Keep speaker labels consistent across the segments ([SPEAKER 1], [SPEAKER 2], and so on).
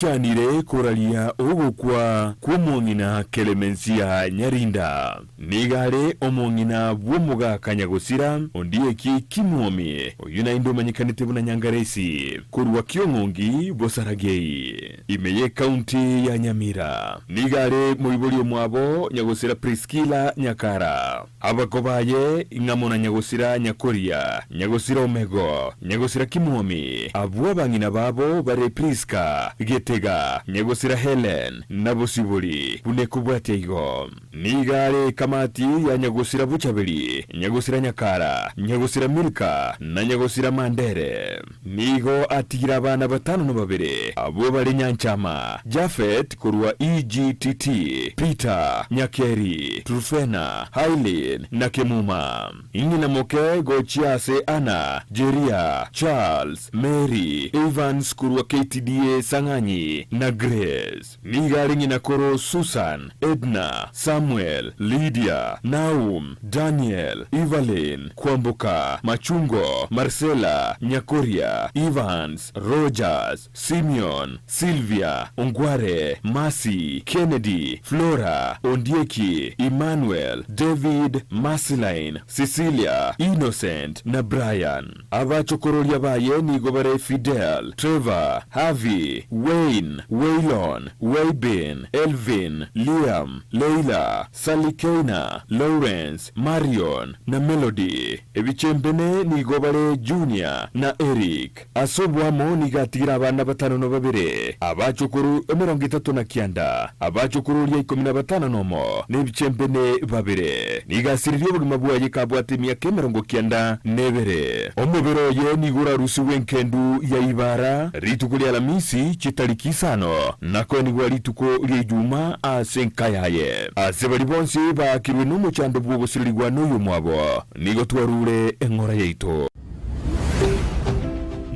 [SPEAKER 1] Tanire kuralia ogukwa kumongina Clemencia Nyarinda nigare omongina bwomuga Kanyagusira ondieki Kimwomi oyuna indo manyikanite buna Nyangaresi kurwa Kyongongi Bosaragei imeye kaunti ya Nyamira nigare muibolio mwabo Nyagusira Priscilla Nyakara abakobaye ingamona Nyagusira Nyakoria Nyagusira Omego Nyagusira Kimwomi abwa bangina babo bare Priska Getega Nyagusira Helen Nabosibuli Bunekubwateigo nigare kamati ya Nyagusira Buchabeli Nyagusira Nyakara Nyagusira Milka na Nyagusira Mandere nigo atigira abana batanu no babiri abo bari Nyanchama Jafet kurwa EGTT Peter Nyakeri Trufena Hailin na Kemuma ingina moke Gochiase Ana Jeria Charles Mary Evans kurwa KTDA Sanganyi na Grace nigari ngina koro Susan Edna Samuel Lydia Naum Daniel Evelyn Kwamboka Machungo Marcela Nyakoria Evans Rogers Simeon Sylvia Ongware Masi Kennedy Flora Ondieki Emmanuel David Marceline Cecilia Innocent na Brian abachokorolia baye nigobare Fidel Trevor Harvey Wayne Waylon Waybin Elvin Liam Leila Salikena Lawrence Marion na Melody ebichembene nigobare Junior na Eric asobwamo nigatira abana batano no babiri abachokuru 39 abachokuru lya 15 nomo nebichembene babiri nigasiririe bugima bwaye kabwate myaka 90 nebere omubero ye nigura rusi wenkendu ya ibara ritukulia Alamisi chitariki sano nako nigwa rituko lya Juma asenkayaye asebali bonse bakirwe n'umucando bw'obusirigwa n'uyu mwabo nigo twarure engora yeito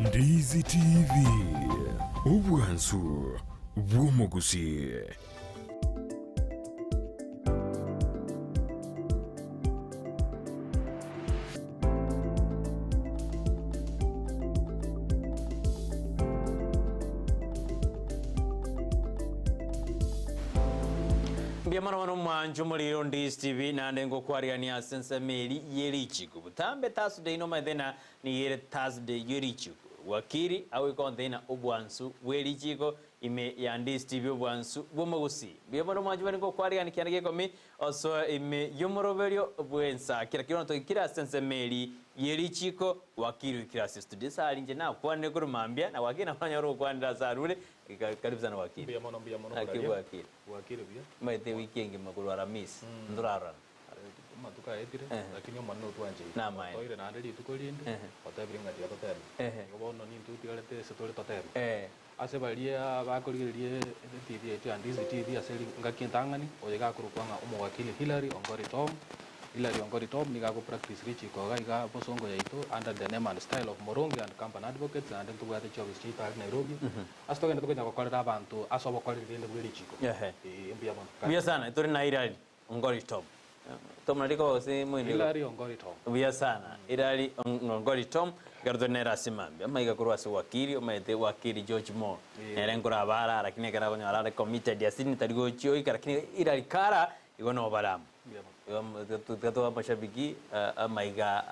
[SPEAKER 1] Ndizi TV ubwansu bw'umugusi
[SPEAKER 2] Biamano mwanju muliro Ndizi TV nande ngokwaria sense meri yerichiku butambe Thursday no madena ni yere Thursday yerichiku wakiri awe konthena obwansu werichiko ime ya Ndizi TV obwansu bwomugusi biamano mwanju bari ngokwaria ni kianage komi oso ime yomoroberio bwensa kira kirono to kira sense meri yerichiko wakiri kira studio sali nje na kwane kurumambia na wakina fanya kwanda sarure karibu sana wakiri
[SPEAKER 3] biamano wakiri bia
[SPEAKER 2] maite weekend makuru Alamisi ndurara
[SPEAKER 3] matuka etire lakini omano twanje
[SPEAKER 2] na mai
[SPEAKER 3] toire na ndiri tukolinde otabringa dia totero ngobono ni ntutirete setore totero ase balia bakorigerie TV yetu Ndizi TV aseli ngakintangani oyega kurukwanga umwakili Hilary Ongori Tom ni gago practice rich ko ga bosongo yaito under the name and style of Morongi and Company Advocates and to ga the job street Nairobi asto ngenda tukenya kokorera abantu asobo korera ende bwiri chiko
[SPEAKER 2] bia sana itori na Hilary Ongori Tom tomnaliko se mwini
[SPEAKER 3] Hilary Ongori Tom
[SPEAKER 2] bia sana Hilary Ongori Tom gardonera simambi ama igakurwa se wakiri omaete wakiri George Moore erengura bara lakini kara gonya ala committed yasini tarigo chio lakini Hilary kara igono baramu Tukato mashabiki amaiga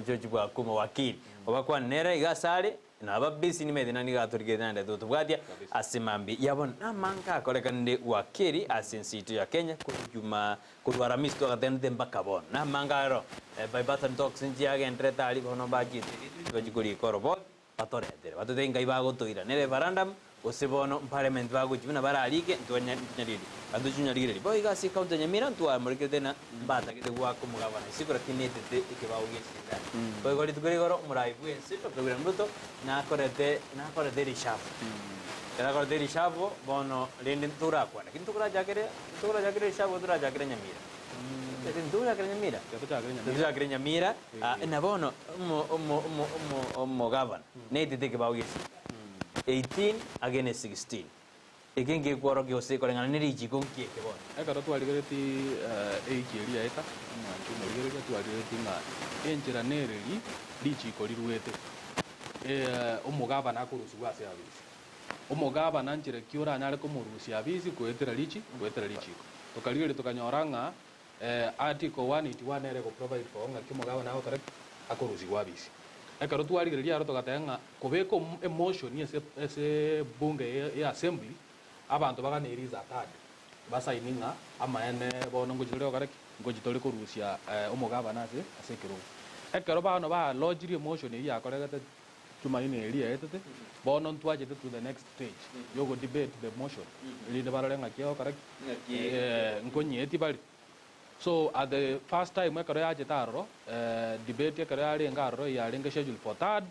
[SPEAKER 2] George Bwakumo wakiri obakwani nera igasare na ababisi ni medina ni gaturigena nda tutubwatia asimambi yabon namanga kolekande wakiri asensitu ya Kenya kujuma kurwara misto gatende mbakabon namanga ro by button talks nji age entreta ali bono baji bajikuri korobo patorete batutenga ibago toira nere barandam osibono parliament bago jibuna baralike ntonya nyariri adujunyarire boy gasi county Nyamira ntwa muriketena mbata kite gwa kumugabana sikora kinetete ikebao gesida boy gori tugori goro muraibu ensito program ruto na korete rishafu era korete rishafu bono lende tura kwa lakini tura jakere rishafu tura jakere Nyamira tura jakere Nyamira na bono mo gavana netete kebao gesida 18 against 16 egenge kwaro gyose korengana niriji konkie kebona
[SPEAKER 3] ekara twarigereti eikiria eta mwanju murigereti twarigereti na enjira nereri riji korirwete umugaba nakurusu gwase abisi omogaba nanchire kiora nyare kumurusia bisi kwetera lichiko tokalire tukanyoranga article 181 ere go provide for nga kimogaba nago kare akorusi wabisi ekaro twarigereria aro togatenga kubeko emotion ese bunge ya assembly abantu baganeriza third basaininga amaene bono ngojire kare ngojitore korusia omogaba nase asekero ekero bano ba lodge emotion ya koregete tumaini elia etete bono ntwajete to the next stage yogo debate the motion linde baralenga kyo correct nkonyeti bali so at the first time ekero yaje taro debate ekero yali ngaro yalinga schedule for third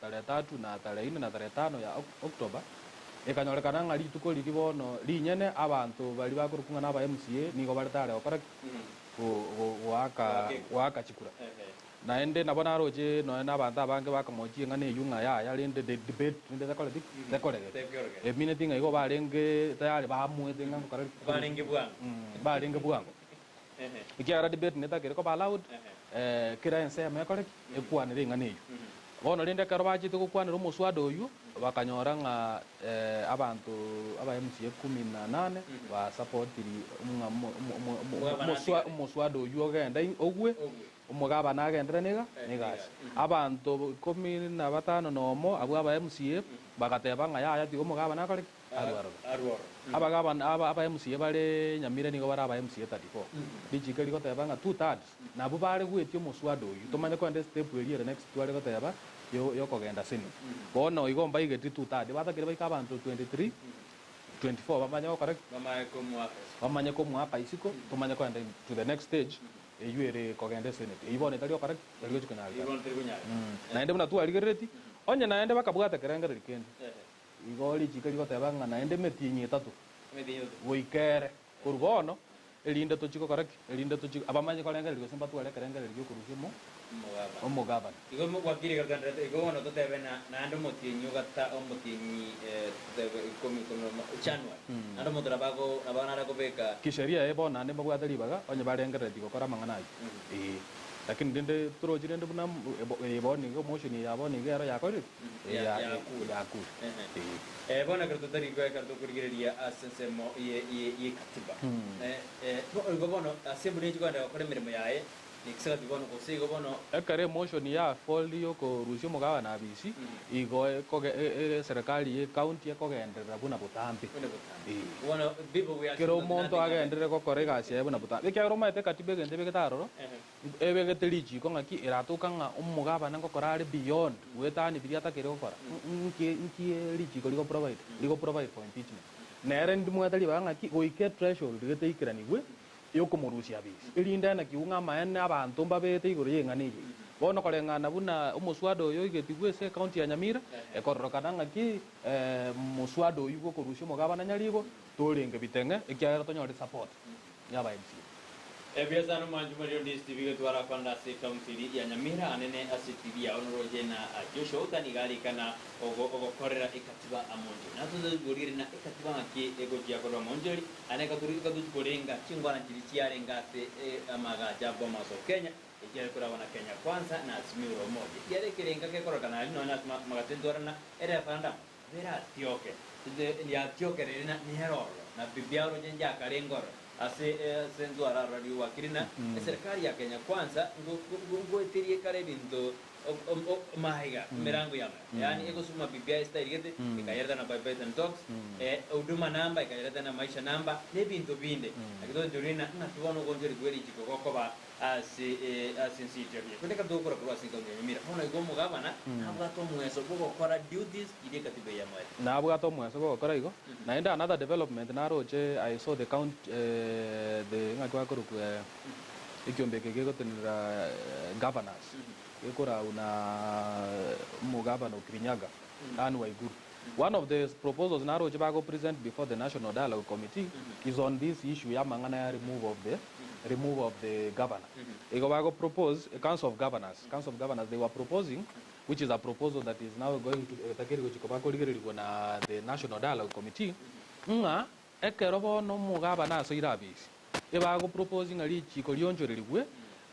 [SPEAKER 3] tarehe 3 na tarehe 4 na tarehe 5 ya October ekanyorekana ngari tuko likibono linyene abantu bali bakurukunga naba MCA nigo bali tare correct waka chikura naende nabona roje no nabantu abange bakamochi ngane yunga ya linde the debate linde the colleague minute ngai go balenge tayari bamuete ngango kare balenge buang ikiara debate neta kere ko baloud kira ense me kore ekwanire ngane yu bono linde karo bachi to kwanire muswado yu bakanyoranga abantu aba MCA 18 ba support muswado yu ogenda ogwe umugaba nagendera negasi abantu 15 nomo abo aba MCA bagateba nga yaya tigo umugaba nakore arwaro aba MCA bare nyamire nigo bara aba MCA 34 dijikali goteba nga 2/3 nabo bare gwetio muswado uyu tomanye ko ande step eri next tware goteba yo kogenda sini bono igomba igeti 2/3 batakire baika abantu 23 24 bamanye correct bamanye ko mwaka isiko tomanye ko ande to the next stage eyuere kogende senate ibone tali correct tali chikunyali naende muna tu aligereti onye naende bakabwata kerengere likende igoli chikali goteba nga naende metinyi 3 woikere kurgono elinde to chiko correct elinde to chiko abamanye kolengere liko semba tu ale kerengere liko kurusimo omugaba
[SPEAKER 2] igo mwakiri gatandra igo ono totebe naende motinyi gata omotinyi komi chanwa ando motora bago abana ra kobeka
[SPEAKER 3] kisheria ebo nande bagwata libaga onye barengere liko kora manganayi lakini ndende turojire ndende buna ebo ni go motion ya bo ni gero ya kore ya ku
[SPEAKER 2] bona kerto tari go kerto kurigeria asensemo ye katiba bo bono asemburi chikanda kore mirimo yae nikisaka tibono kosigo bono
[SPEAKER 3] ekare motion ya folio ko rusio mugaba na bisi igo ko serikali ye county ko gendera buna butambi
[SPEAKER 2] bono bibo we
[SPEAKER 3] kero monto agendere ko korega ase buna butambi kyaro maite katibe gende begetaro ebe geteliji ko ngaki iratuka nga umugaba nango korare beyond wetani biriata kero kora nki liji ko ligo provide for impeachment nere ndimwatali bangaki oike threshold geteikiraniwe yokomurusia bisi ilinda na kiunga maene abantu mbabete iguru yenganije bono kolengana buna umuswado yo igetigwe se county ya Nyamira ekororokana ngaki muswado yugo korusio mugaba na nyaligo tolenge bitenge ikyara tonyore support yaba MC
[SPEAKER 2] Ebiasa no manju Mario DSTV twara kwanda se county ya Nyamira anene ACTV ya onoroje na Joshua utanigali kana ogo korera ikatiba amonje na tuzo gorire na ikatiba ngaki ego jia ko amonje aneka turi ka tuzo gorenga chingwana chilichiare ngate amaga jabo maso Kenya ikiare kura wana Kenya kwanza na Azimio moja ikiare kirenga ke kora kana no na magatendora na era fanda vera tioke ya tioke rena ni herolo na bibiaro jenja karengoro ase senzo ara radio wakirina serikali ya Kenya kwanza ngo etirie kare binto mahiga mirango yama yani ego suma bibia style gete ikayerda na Bible and Talks huduma namba ikayerda na maisha namba ne binto binde akido jorina na tuono gonjeri gweri chiko kokoba asensitebye kuteka dokora kwa singa nyamira hono igomo gabana nabwa to mweso boko kora duties ide katibe ya mwe
[SPEAKER 3] nabwa to mweso boko kora igo naenda another development naroje I saw the count the ngakwa kuruku ikyombeke gegotenera governors ekora una mugabano Kirinyaga and Waiguru. One of the proposals naroje bago present before the National Dialogue Committee is on this issue ya mangana remove of the governor. Egobago propose a council of governors. Council of governors they were proposing, which is a proposal that is now going to the National Dialogue Committee. Nga ekerobo no mugabana so irabisi. Ebago proposing a lichi kolionjorerigwe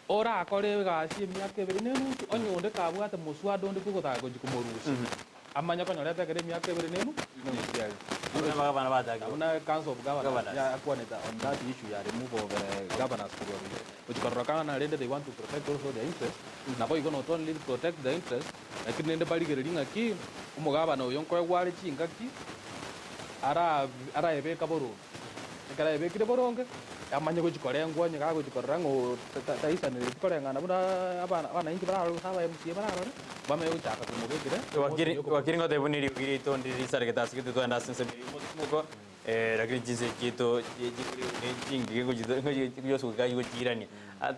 [SPEAKER 3] ora akore gasi emyaka 2 n'enusu onyonde kabwate muswado ndi kugotago jikumorusi. amanya konyolete kere miaka ebere nenu nesiari
[SPEAKER 2] Abagavana batagi.
[SPEAKER 3] abuna council of governors ya akwaneta on that issue ya remove of governors kuchikorokana rende they want to protect also their interest na boy not only protect the interest lakini nende baligereri ngaki umugabana uyo nkore gwari chingaki ara ebeka boru ekara ebekire boronge amanye kuchikorengwa nyaka kuchikorera ngo taisa ne kukorengana buna abana inji bararo saba MC bararo bame uchaka kumugekire
[SPEAKER 2] Wakiri ngote buniri ukiri to ndiri sarigeta sikiti to anda sense muko lakini jinsi kito jingi kuyosu ga yugirani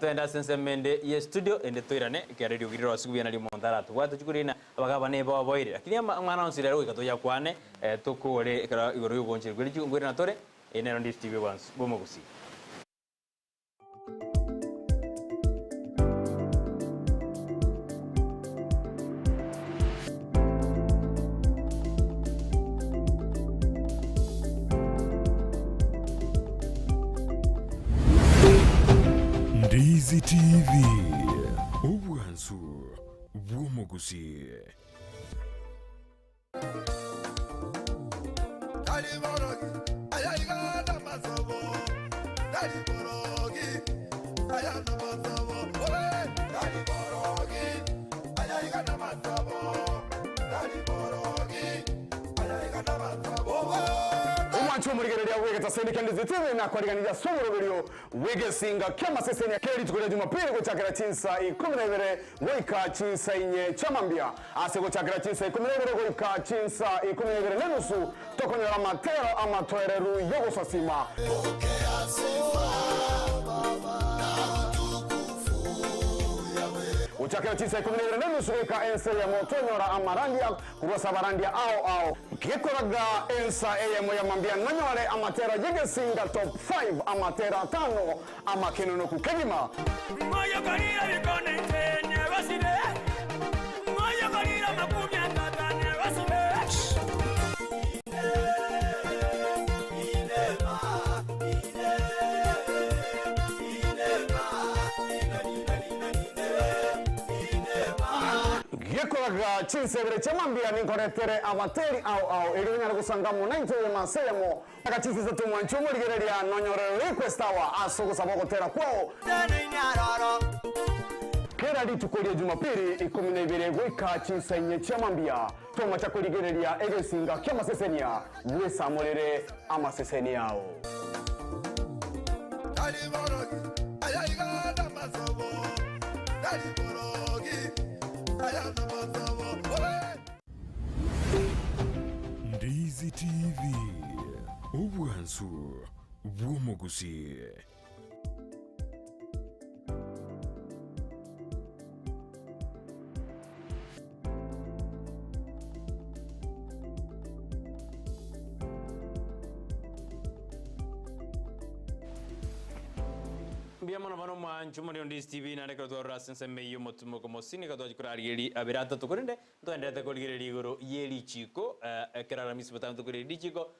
[SPEAKER 2] to anda sense mende ye studio ende to irane ke radio giriro asubia nali mondara to watu chukurina abagabane bo boire lakini mwana onsire ro ikato yakwane tukore kara igoro yugonchire kuri ngwira na tore enero ndi TV once bomogusi
[SPEAKER 1] Ndizi TV obwansu bw'omugusi.
[SPEAKER 4] Umurigereria wegeta sendika ndizitiwe na kwariganira somoroberio wegesinga kema sesenya keri tukuri Jumapili gucakira chinsa 12 goika chinsa inye chamambia ase gucakira chinsa 12 goika chinsa 12 nenusu tokonyera matero amatoereru yogosasima uchakira chinsa 12 nenusu goika ense ya motonyora amarandia kurosa barandia ao kikoraga ensa eyemo ya mambia nanyore amatera yegesinga top 5 amatera 5 amakeneno kukegima
[SPEAKER 5] Moyo karira bikone tenye basire Moyo karira makumya tatane basire
[SPEAKER 4] Yekoraga chinsebere chamambia ninkoretere amateri ao irinyara kusangamu naitwe masemo akachinsiza tumwanchu murigereria nonyore request awa asogo sabogotera kwao kera litukoria Jumapili 12 gwika chinsa inye chamambia toma chakurigereria egesinga kyamasesenia wesamorere amaseseni yao
[SPEAKER 1] Ndizi TV obwansu bw'omugusi.
[SPEAKER 2] Biamono mano manchu muri Ndizi TV na reka to rasense meyo motumo como sini ka to kurari abirata to kurinde to endete kolgireri igoro yeli chiko kerara misbata to kureri chiko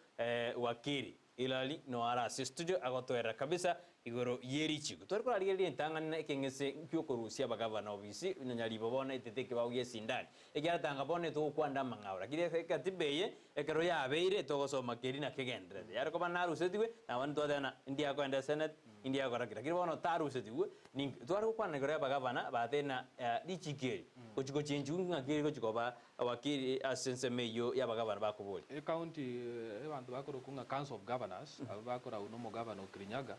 [SPEAKER 2] wakiri ilali no ara studio agotoera kabisa igoro yeri chiko to kurari yeli ntangana kengese kyokorusia bagavana obisi nyali bobona iteteke bauye sindani egara tanga bone to kwanda mangaura kire katibeye ekero ya beire to gosoma kerina kegendre yar ko banaru setiwe na wan to dana india ko enda senate india ko rakira kire bono taru setiwe ning to ar ko kwana gore bagavana batena dichikeri kochiko chenju ngakiri kochiko ba wakiri asense meyo ya bagavana bakubuli
[SPEAKER 3] county abantu bakoro kunga council of governors bakora uno governor Kirinyaga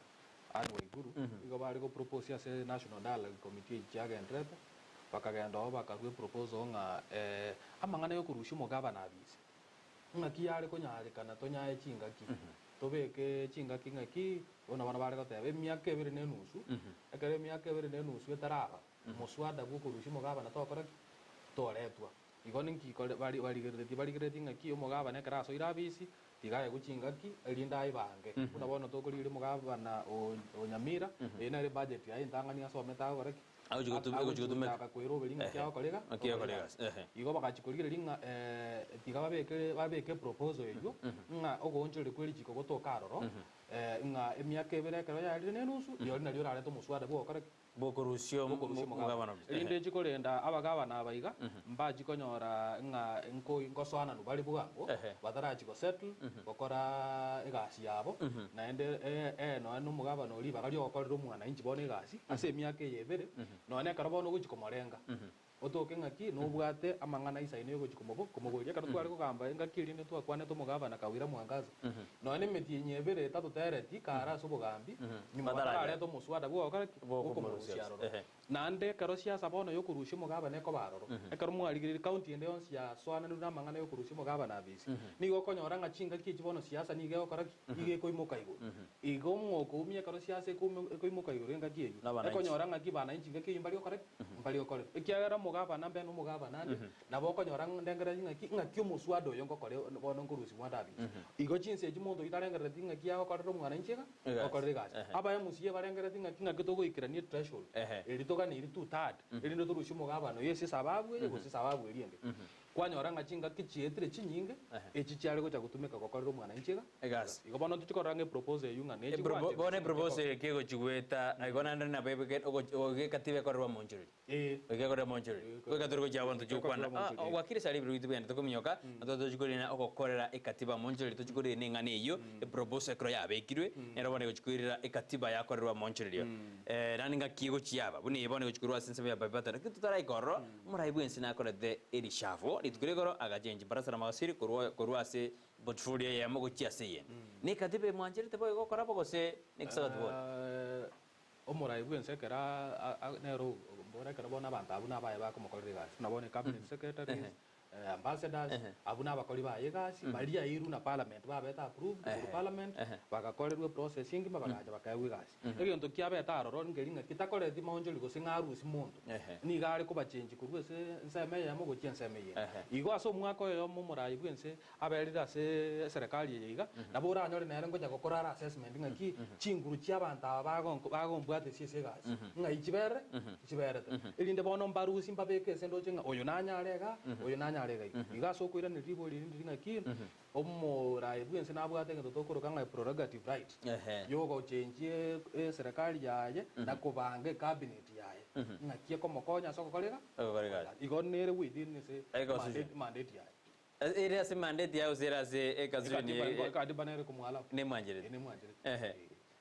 [SPEAKER 3] Anne Waiguru igo bari ko propose ase national dialogue committee jaga entreta bakagenda aho bakarwe proposal nga amangana yo kurusha mo governor abisi ngaki yari ko nyarikana to nyaye chingaki tobeke chingaki ngaki ona bana bari ko tebe miaka ebere nenusu ekere miaka ebere nenusu etaraba muswada bwo kurusha mo governor to kora toretwa igoni nkikole bari ngaki yo mo governor karaso irabisi tigaye guchingaki elinda ibange unabona tokolire mugabana Nyamira ena re budget ya intangania someta goreki
[SPEAKER 2] aujugutume
[SPEAKER 3] akakwero belinga kyao kolega igo bakachikolire linga tiga babeke proposal eyo nga ogonjere kweli chiko gotoka roro nga emyaka ebere kero ya rine nusu yo naryo rare to muswada bo kare
[SPEAKER 2] bokorusio mugabana
[SPEAKER 3] rinde jikorenda abagabana abaiga mbaji konyora nga nkoswana no bari bugambo bataraji go settle gokora egasi yabo naende no mugabana oli bagari okorera omwana inji bona egasi ase emyaka eyebere none karo bono gukikomorenga otoke ngaki no bwate amangana isaine yo gukikomobo komogoria karo twari kugamba engakiri ne twakwane to mugabana kawira mwangaza none meti nyebere tatu tereti kara sobogambi nyuma batare to muswada bwo kare bokomorusiaro nande karo siasa bono yo kurushi mugabana ko baroro ekaro mwarigiri county ende onsi ya swana ndu namangana yo kurushi mugabana bisi nigo konyora ngachinga kiji bono siasa nige okora ige koimuka igo igo mwoko umye karo siasa koimuka igo renga kieyo ekonyora ngaki bana inchinga kiyimbali okora mbali okora ekiagara mugabana mbe no mugabana nabo konyora ndengera ngaki omuswado yo ngokore bono ngurusi mwadabi igo chinse ejimonto itarengera ngaki ya okora omwana inchiga okora gazi aba emusiye barengera ngaki to goikirania threshold eritoga ni ritu tad erindo turushi mugabana yesi sababu ye gosi sababu eriende kwanyora ngachinga kichietire chinyinge echi cyari gocha gutumika gokorera omwana inchiga
[SPEAKER 2] egasi
[SPEAKER 3] igo bono tuchikorange propose yunga nechi
[SPEAKER 2] bone propose kego chigweta igona ndana bebe oge katibe korwa monjuri oge korwa monjuri oge turgo jabo ntuchukwana wakire sari biru itubende tukominyoka ntoto chikorina ogokorera ekatiba monjuri tuchikorira ningane iyo propose kro yabekirwe nero bone gochikorira ekatiba yakorerwa monjuri yo nani ngakigo chiaba buni bone gochikorwa sense ya babata kitutara ikorro muraibwensi nakorete erishavo litugregoro agajenji barasara mawasiri korwa se portfolio ya mogo chiase ni katibe mwanjiri te boy gokora bogose niksaga tbo
[SPEAKER 3] omorai bwense kera nero bora kera bona banta abuna baye bakomokorera nabone cabinet secretary ambassadors abuna abakori baye gasi baria iru na parliament babeta approve parliament bagakorerwe processing bagaja bakawe gasi ege nto kiabeta aroro ngeringa kitakoreti maonjoli gosingaru simuntu ni gari ko bachenji kurwese nseme ya mugo chienseme ye igo aso mwako yo mumorai bwense aberira se serikali yiga nabura anyore nere ngoja gokora assessment ngaki chinguru chiabanta bagombwate sise gasi ngai chibere ilinde bono mbarusi mbabeke sendo chenga oyo nanyarega oyo nanyarega igaso kwira ni ribo lindi ngaki omorai bwense nabwate ngento tokoro kanga prerogative right yogo chenji serikali yaye nakubange cabinet yaye ngaki ko mokonya soko kolera igo nere within se mandate yaye
[SPEAKER 2] ere se mandate yawe zera se ekazuni
[SPEAKER 3] kadi banere kumwala
[SPEAKER 2] ne manjire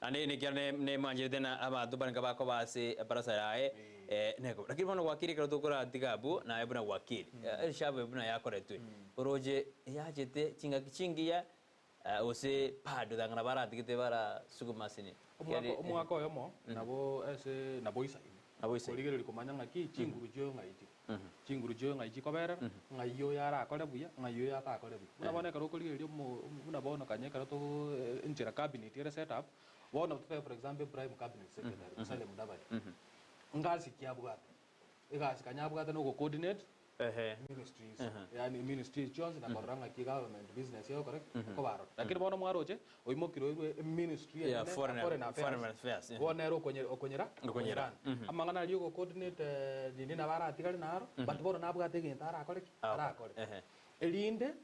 [SPEAKER 2] ane ne kyane ne manjire tena abantu banka bako base barasa yae nego lakini bono wakiri karo tokora tigabu na ebuna wakiri shabu ebuna yakoretwe oroje yajete chingia ose pado dangana bara tikete bara sugumasini
[SPEAKER 3] omwaka oyomo nabo ese nabo isaini oligero likomanya ngaki chinguru jo ngaiji kobera ngayo yara akore buya ngayo yata akore buya unabona karo koligero unabona kanyeka to injira cabinet ere setup bona for example prime cabinet secretary Musalia Mudavadi ngasi kiabwata egasi kanyabwata no coordinate ministries yani ministries jones na baranga ki government business yo correct ko baro lakini bona mwaroje oimokiro ministry
[SPEAKER 2] ya foreign affairs
[SPEAKER 3] bona ero okonyera amangana liyo coordinate dini na bara atikali naro but bona nabwate gintara akore elinde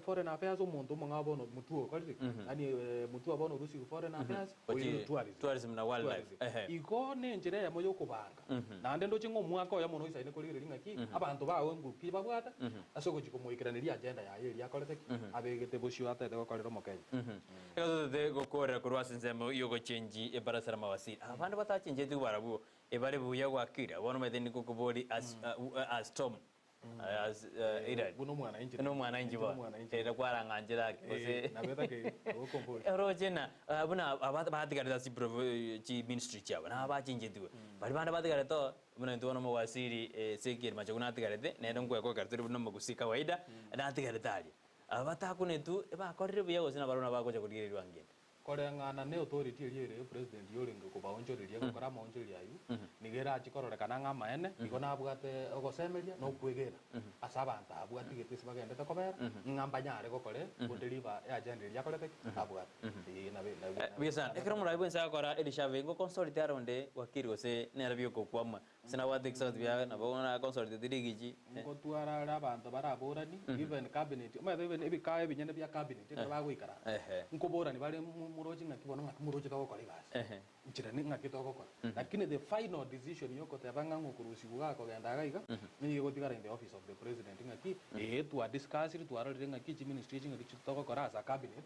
[SPEAKER 3] foreign affairs umuntu mungabo no mutuo kwali ani mutuo abono rusi foreign affairs
[SPEAKER 2] tourism na wildlife
[SPEAKER 3] iko nenjere ya moyo kubanga nande ndo chingo mwaka ya mono isaine koligere ngaki abantu bawe ngupi babwata asoko chikomoikiranira agenda ya yeri yakolete abegete boshio atete gokorera mokenya
[SPEAKER 2] ego de gokora kurwa sensemo yogo chenji e barasara mawasiri abandi batachenje tu barabu e bare buya gwakira bono medeni kokobori as tom as
[SPEAKER 3] buno mwana
[SPEAKER 2] inji ba era kwaranganjira kose
[SPEAKER 3] nabeta ke okompori
[SPEAKER 2] rojena buna abatigara si chi ministry chaba na abachinje tu bari banda batigara to buna ntono mo wasiri sekir machakuna tigarete ne ndongwe ko karturi buno magusi kawaida na tigarete ali abatakune tu eba korire buya gosina barona bakoja kudirirwa ngende
[SPEAKER 3] korengana ne authority ere president yoringo ko baonjoriria ko kara maonjoriria ayu nigera chikorore kana ngama ene iko nabwate ogosemeria no kwegera asabanta abwati getisi bagende to kobera ngamba nyare ko kore kudeliver agenda ya kolete abwati na
[SPEAKER 2] bisa ekero mura ibwensa akora edishave ngo consolidate aronde wakiri gose nerabyo ko kwama sina wate exalt bya na bona consolidate dirigiji
[SPEAKER 3] ngo tuara abantu baraborani even cabinet ma even ebikaye binyene bya cabinet bagwikara ngo borani bari muroji ngaki bono ngaki muroji to ko ligas njira ni ngaki to ko lakini the final decision yoko tebanga ngokurusi kuga ko genda gaiga ni go tigara in the office of the president ngaki to discuss it to arore ngaki chi ministry ngaki to ko rasa cabinet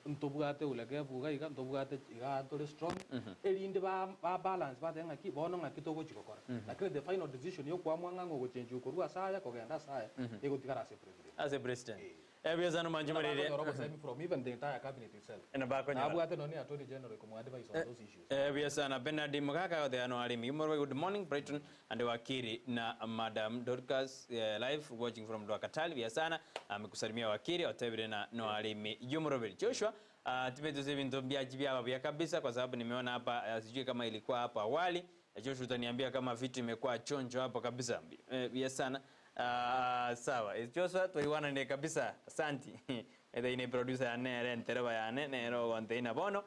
[SPEAKER 3] ntobugate ulege buga iga ntobugate iga to strong elinde ba balance ba ngaki bono ngaki to go chikokora lakini the final decision yoko amwanga ngo change ukorua saya ko genda saya ego tigara as a president Ebiasano manjumarire from even the entire cabinet itself. And abako nya. Abu ate no ni attorney general ko advise on those issues.
[SPEAKER 2] Ebiasana Bernard Mugaka the ano alimi. Good morning Brighton and wakiri na Madam Dorcas live watching from Dwakatali. Biasana amekusalimia wakiri otebire na no alimi Yumorobel Joshua. Tibetu sevinto biajibia bia kabisa kwa sababu nimeona hapa sijui kama ilikuwa hapa awali. Joshua utaniambia kama vitu imekuwa chonjo hapo kabisa. Biasana sawa Joshua tuiwana ne kabisa asante ede ine producer ane rentereba yane nero container bono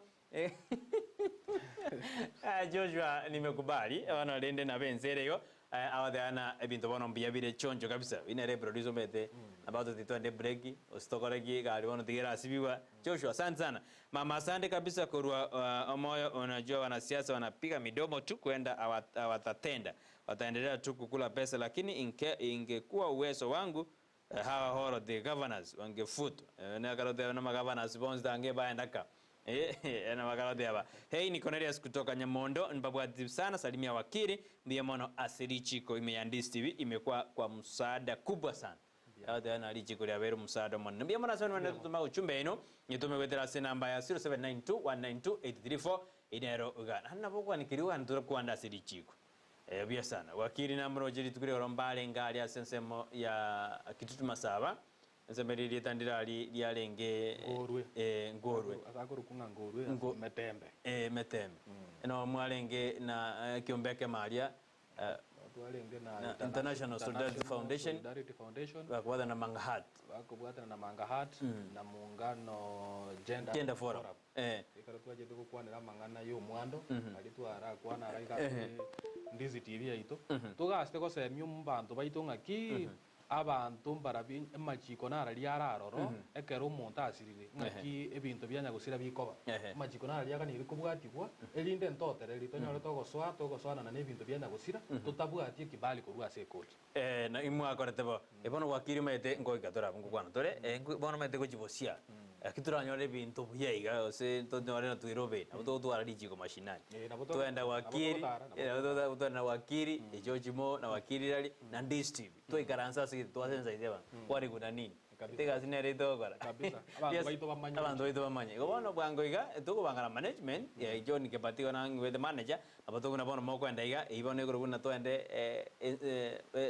[SPEAKER 2] Joshua nimekubali wana lende na bensereo awadana ebintu bono mbiyabire chonjo kabisa ine re producer mete about the twende break ostokoreki gali bono tigira asibiwa Joshua asante sana mama asante kabisa kwa moyo unajua wanasiasa wanapiga midomo tu kwenda awatatenda wataendelea tu kukula pesa lakini ingekuwa uwezo wangu hawa horo the governors wangefutu na karote na governors bonds dange baendaka na magarote hapa hey ni Cornelius kutoka Nyamondo nibabwati sana salimia wakiri mbiamono asirichiko imeandisi TV imekuwa kwa msaada kubwa sana Yada na lichiko ya beru msaada mwana mbiamono sana wanatuma uchumbe ino nitume wetera namba ya 0792192834 inero ugana hanapokuwa nikiriwa ntura kuanda asirichiko bia sana wakiri na mrojeri tukuri orombale ngali asensemo ya kitutu masaba nsemeriri tandira lyalenge ngorwe
[SPEAKER 3] akakuru kunga ngorwe metembe
[SPEAKER 2] metembe no mwalenge na kiombeke maria
[SPEAKER 3] tualenge na
[SPEAKER 2] International Solidarity Foundation wakubata na Mangahat na muungano Gender Forum
[SPEAKER 3] ikaratuwa jetu kwanira mangana yo mwando alitwara kwana raika ndizi TV yaito tugaste ko semyu mbantu baito ngaki abantu mbarabi machiko nara liararoro ekero umuntu asirire ngaki ebintu byanya gusira bikoba machiko nara liaga ni bikubwatigwa elinde ntotere litonyore togoswana na nebintu byanya gusira tutabwatie kibali kurwa sekoti
[SPEAKER 2] na imwa koretebo ebono wakiri mete ngoiga tora ngukwana tore bono mete gojibosia akituranyore bintu buyeiga ose tonyore na tuirobe abo twara lichiko mashinani twenda wakiri twenda wakiri ejojimo na wakiri rali na ndistv toikaransa sigi twasenza ideba wari kuna nini tega sinere itogora
[SPEAKER 3] kabisa
[SPEAKER 2] abantu baito bamanye gobono bwangoiga tuko bangara management ya John Kepatiko na ngwe the manager abato kuna bono moko endaiga ibone guru na twende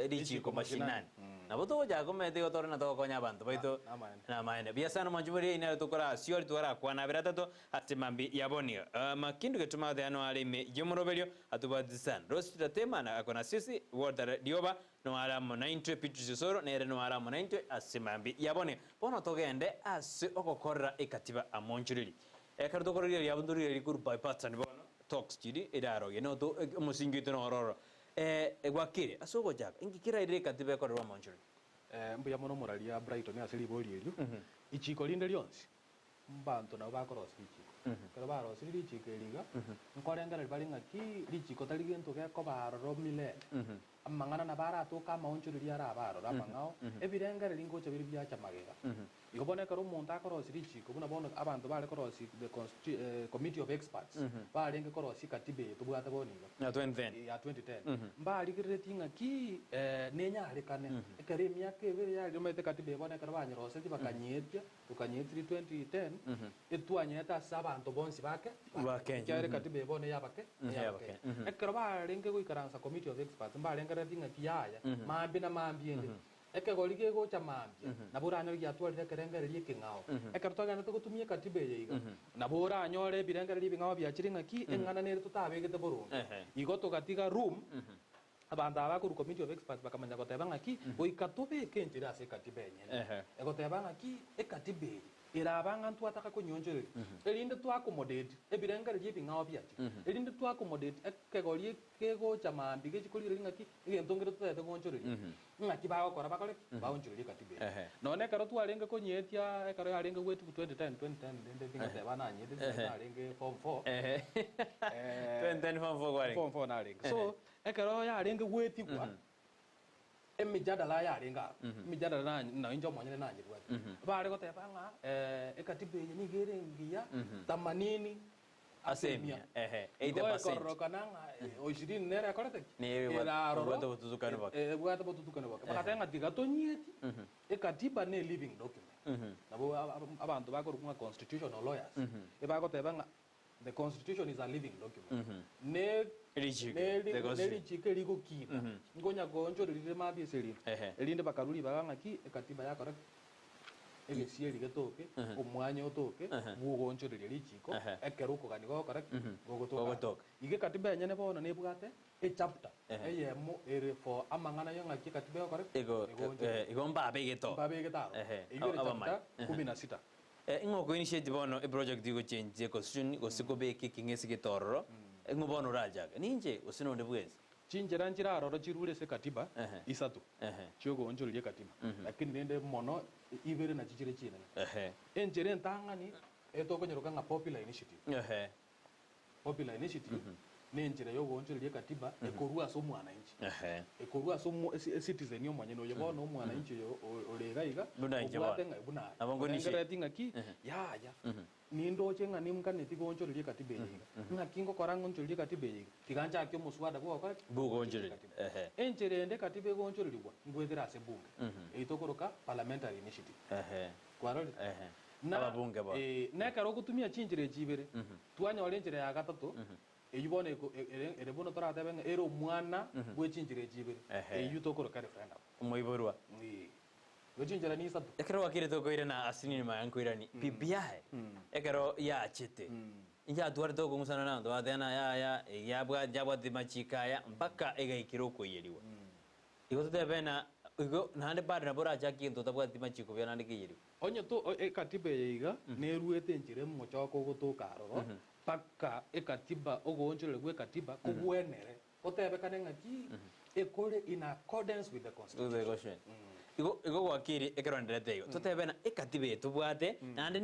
[SPEAKER 2] lichiko mashinani naboto jago mete gotora na to konya abantu baito na maene biasana manjuburi ina tukora siori twara kwana biratato atimambi yabonia makindu getuma the ano alime yumurobelio atubadisan rostita tema na akona sisi water dioba no alamo 90 pitu soro nere no alamo 90 asimambi yabone bono togende ase okokorra ekatiba amonchuriri ekarto korri yabunduri rikuru bypass ni bono talks jidi edaro yeno to musingito no ororo gwakire asoko jaka ingikira ire katiba korwa amonchuriri
[SPEAKER 3] mbuya mono moralia Brighton asiri bolielio ichiko linde lyonsi mbantu na bakorosi ichiko kero barosi ichiko eliga nkorengera bali ngaki ichiko taligento geko baroro milele amangana na barato kama onchuriria rabaro ramangao ebirengera lingo chabiri byacha magega igoboneka ro umuntu akorosi ichiko buna bono abantu bale korosi the committee of experts balenge korosi katibe tubwata boniga
[SPEAKER 2] ya 2010
[SPEAKER 3] mbali kiretinga ki nenyare kane ekere myaka ebere ya lomete katibe boneka banyirose tibakanyetya tukanyetri 2010 etwanyeta sabantu bonsi bake kyare katibe bone yabake ekero balenge guikaransa committee of experts mbalenge ratinga kiyaya mambi na mambi ende eke golige go chamambia na buranyo ya twalire kerengere likingao ekero togana tugutumie katibe yiga na buranyo le birengere libingao bya chiringa ki engana nere tutabegete burundu igo tugatiga room abanda abakuru committee of experts bakamanya goteba ngaki boikatobe kenjira se katibe nyene egoteba ngaki ekatibe irabanga ntwa taka kunyonjere erinde twa accommodate ebirenga rye ngao byati erinde twa accommodate ekegori kego chamambi gechikolire ngaki igentongere tutete gonjore ngaki bago kora bakole baonjore katibe none karo twarenge konyetia ekaro yarenge gwetu 2010 ndende bingate bana nyete yarenge form 4
[SPEAKER 2] 2010 form 4
[SPEAKER 3] narenge so ekaro yarenge gweti kwa emijadala yarenga mijadala na injo mwanyene nanje kwa bare goteba nga ekatibe yenye nigerengia 80
[SPEAKER 2] asemia
[SPEAKER 3] 80% korokananga o 20 nera korete
[SPEAKER 2] bwato butuzukana bake
[SPEAKER 3] bwato butuzukana bake bakatenga digatonyeti ekatiba ne living document nabo abantu bakorunga constitutional lawyers ebagoteba nga the constitution is a living document ne Nelichike liko kina ngonya gonjo lile mabi seli elinde bakaruli baganga ki ekatiba yako ra egesieli getoke omwanya otoke bugonjo lile lichiko ekeruko kani go kora gogotoka ige katiba yenyene bona nebugate e chapter eyemo ere for amangana yanga ki katiba yako kora
[SPEAKER 2] ego mbabe geto
[SPEAKER 3] ige chapter 16
[SPEAKER 2] ingoko initiative bono e project go change constitution go sikobeke kingesi getororo ngobono rajaga ninje usinonde bwezi
[SPEAKER 3] chinjera njira aroro chirule se katiba isatu chogo onjolile katiba lakini nende mono ibere na chichire chine enjere ntangani etokonyoroka nga popular initiative popular initiative nenjira yo gonjolile katiba ekorua so mwana inchi ekorua so citizen yo mwanyene yo bono mwana inchi yo olegaiga obwatenga ebuna abangoni ki ya nindo chenga nimkaneti gonjolile katiba yiga ngakingo korango gonjolile katiba yiga tiganja akyo muswada bwo kwa
[SPEAKER 2] bugonjolile
[SPEAKER 3] enjere ende katiba gonjolilwa ngwethera se bunge eitokoroka parliamentary initiative kwarole
[SPEAKER 2] ababunge ba
[SPEAKER 3] na karo kutumia chinjire chibere twanya olenjere ya gatatu eyubone ere bono toratebenga ero mwana bwechinjire chibere eyutokoroka referendum
[SPEAKER 2] umoiborwa
[SPEAKER 3] gochinjira ni isatu
[SPEAKER 2] ekero wakire tokoire na asini mayankoirani bibiahe ekero ya chete inja duar to gungusana na ndo adena ya bwa dimachikaya mpaka egaikiro koyeriwa igo tutebena igo nande bad na bora jaki ndo tabwa dimachiko bya nande kiyeriwa
[SPEAKER 3] onye to ekatiba yiga neruete njire mochoko gutuka roro paka ekatiba ogonjere gwe katiba kugwenere otebekane ngaki ekore in accordance with the constitution
[SPEAKER 2] igo wakiri ekeronderete yo tutebena ekatibe tubwate nande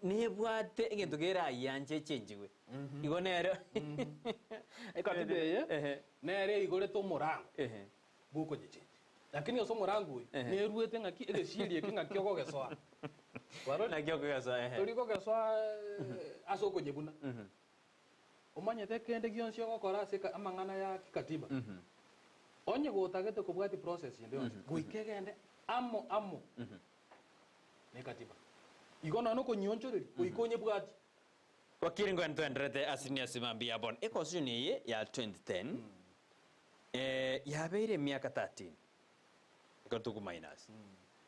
[SPEAKER 2] ne bwate egento gera yanje chenjiwe igo nero
[SPEAKER 3] ekatibe ye nere igore to morango buko jeche lakini yo so morango ne ruete ngaki egesirie ngaki ogo gesoa waro
[SPEAKER 2] na kyo gesoa
[SPEAKER 3] toliko gesoa asoko jebuna omanyete kende gyonsyo gokora seka amangana ya katiba onye gotagete kubwati process yende goikegende amo ne katiba igona no konyonchoreri goikonye bwati
[SPEAKER 2] wakiri ngo ntwenderete asinia simambia bon constitution ye ya 2010 yabeire miaka 13 ikotuku minus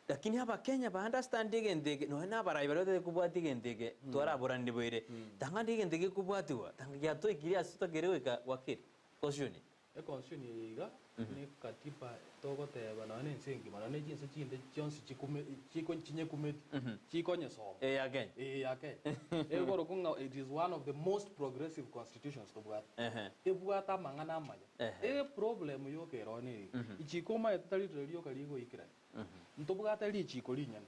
[SPEAKER 2] lakini hapa Kenya ba understand gendege no na bara ibarote kubwati gendege twara borandi boire tanga gendege kubwatiwa tanga ya to ikiri asito gereweka wakiri constitution
[SPEAKER 3] constitution yiga ne katiba togo teba na ne nsengi mana ne jinse chinde chonsi chikume chiko chinye kumeti chikonye so
[SPEAKER 2] ya Kenya
[SPEAKER 3] egoro kunga it is one of the most progressive constitutions to bwat ebwata mangana manya problem yo kero ne ichikoma etali radio kaligo ikira ntobwata li chiko linyana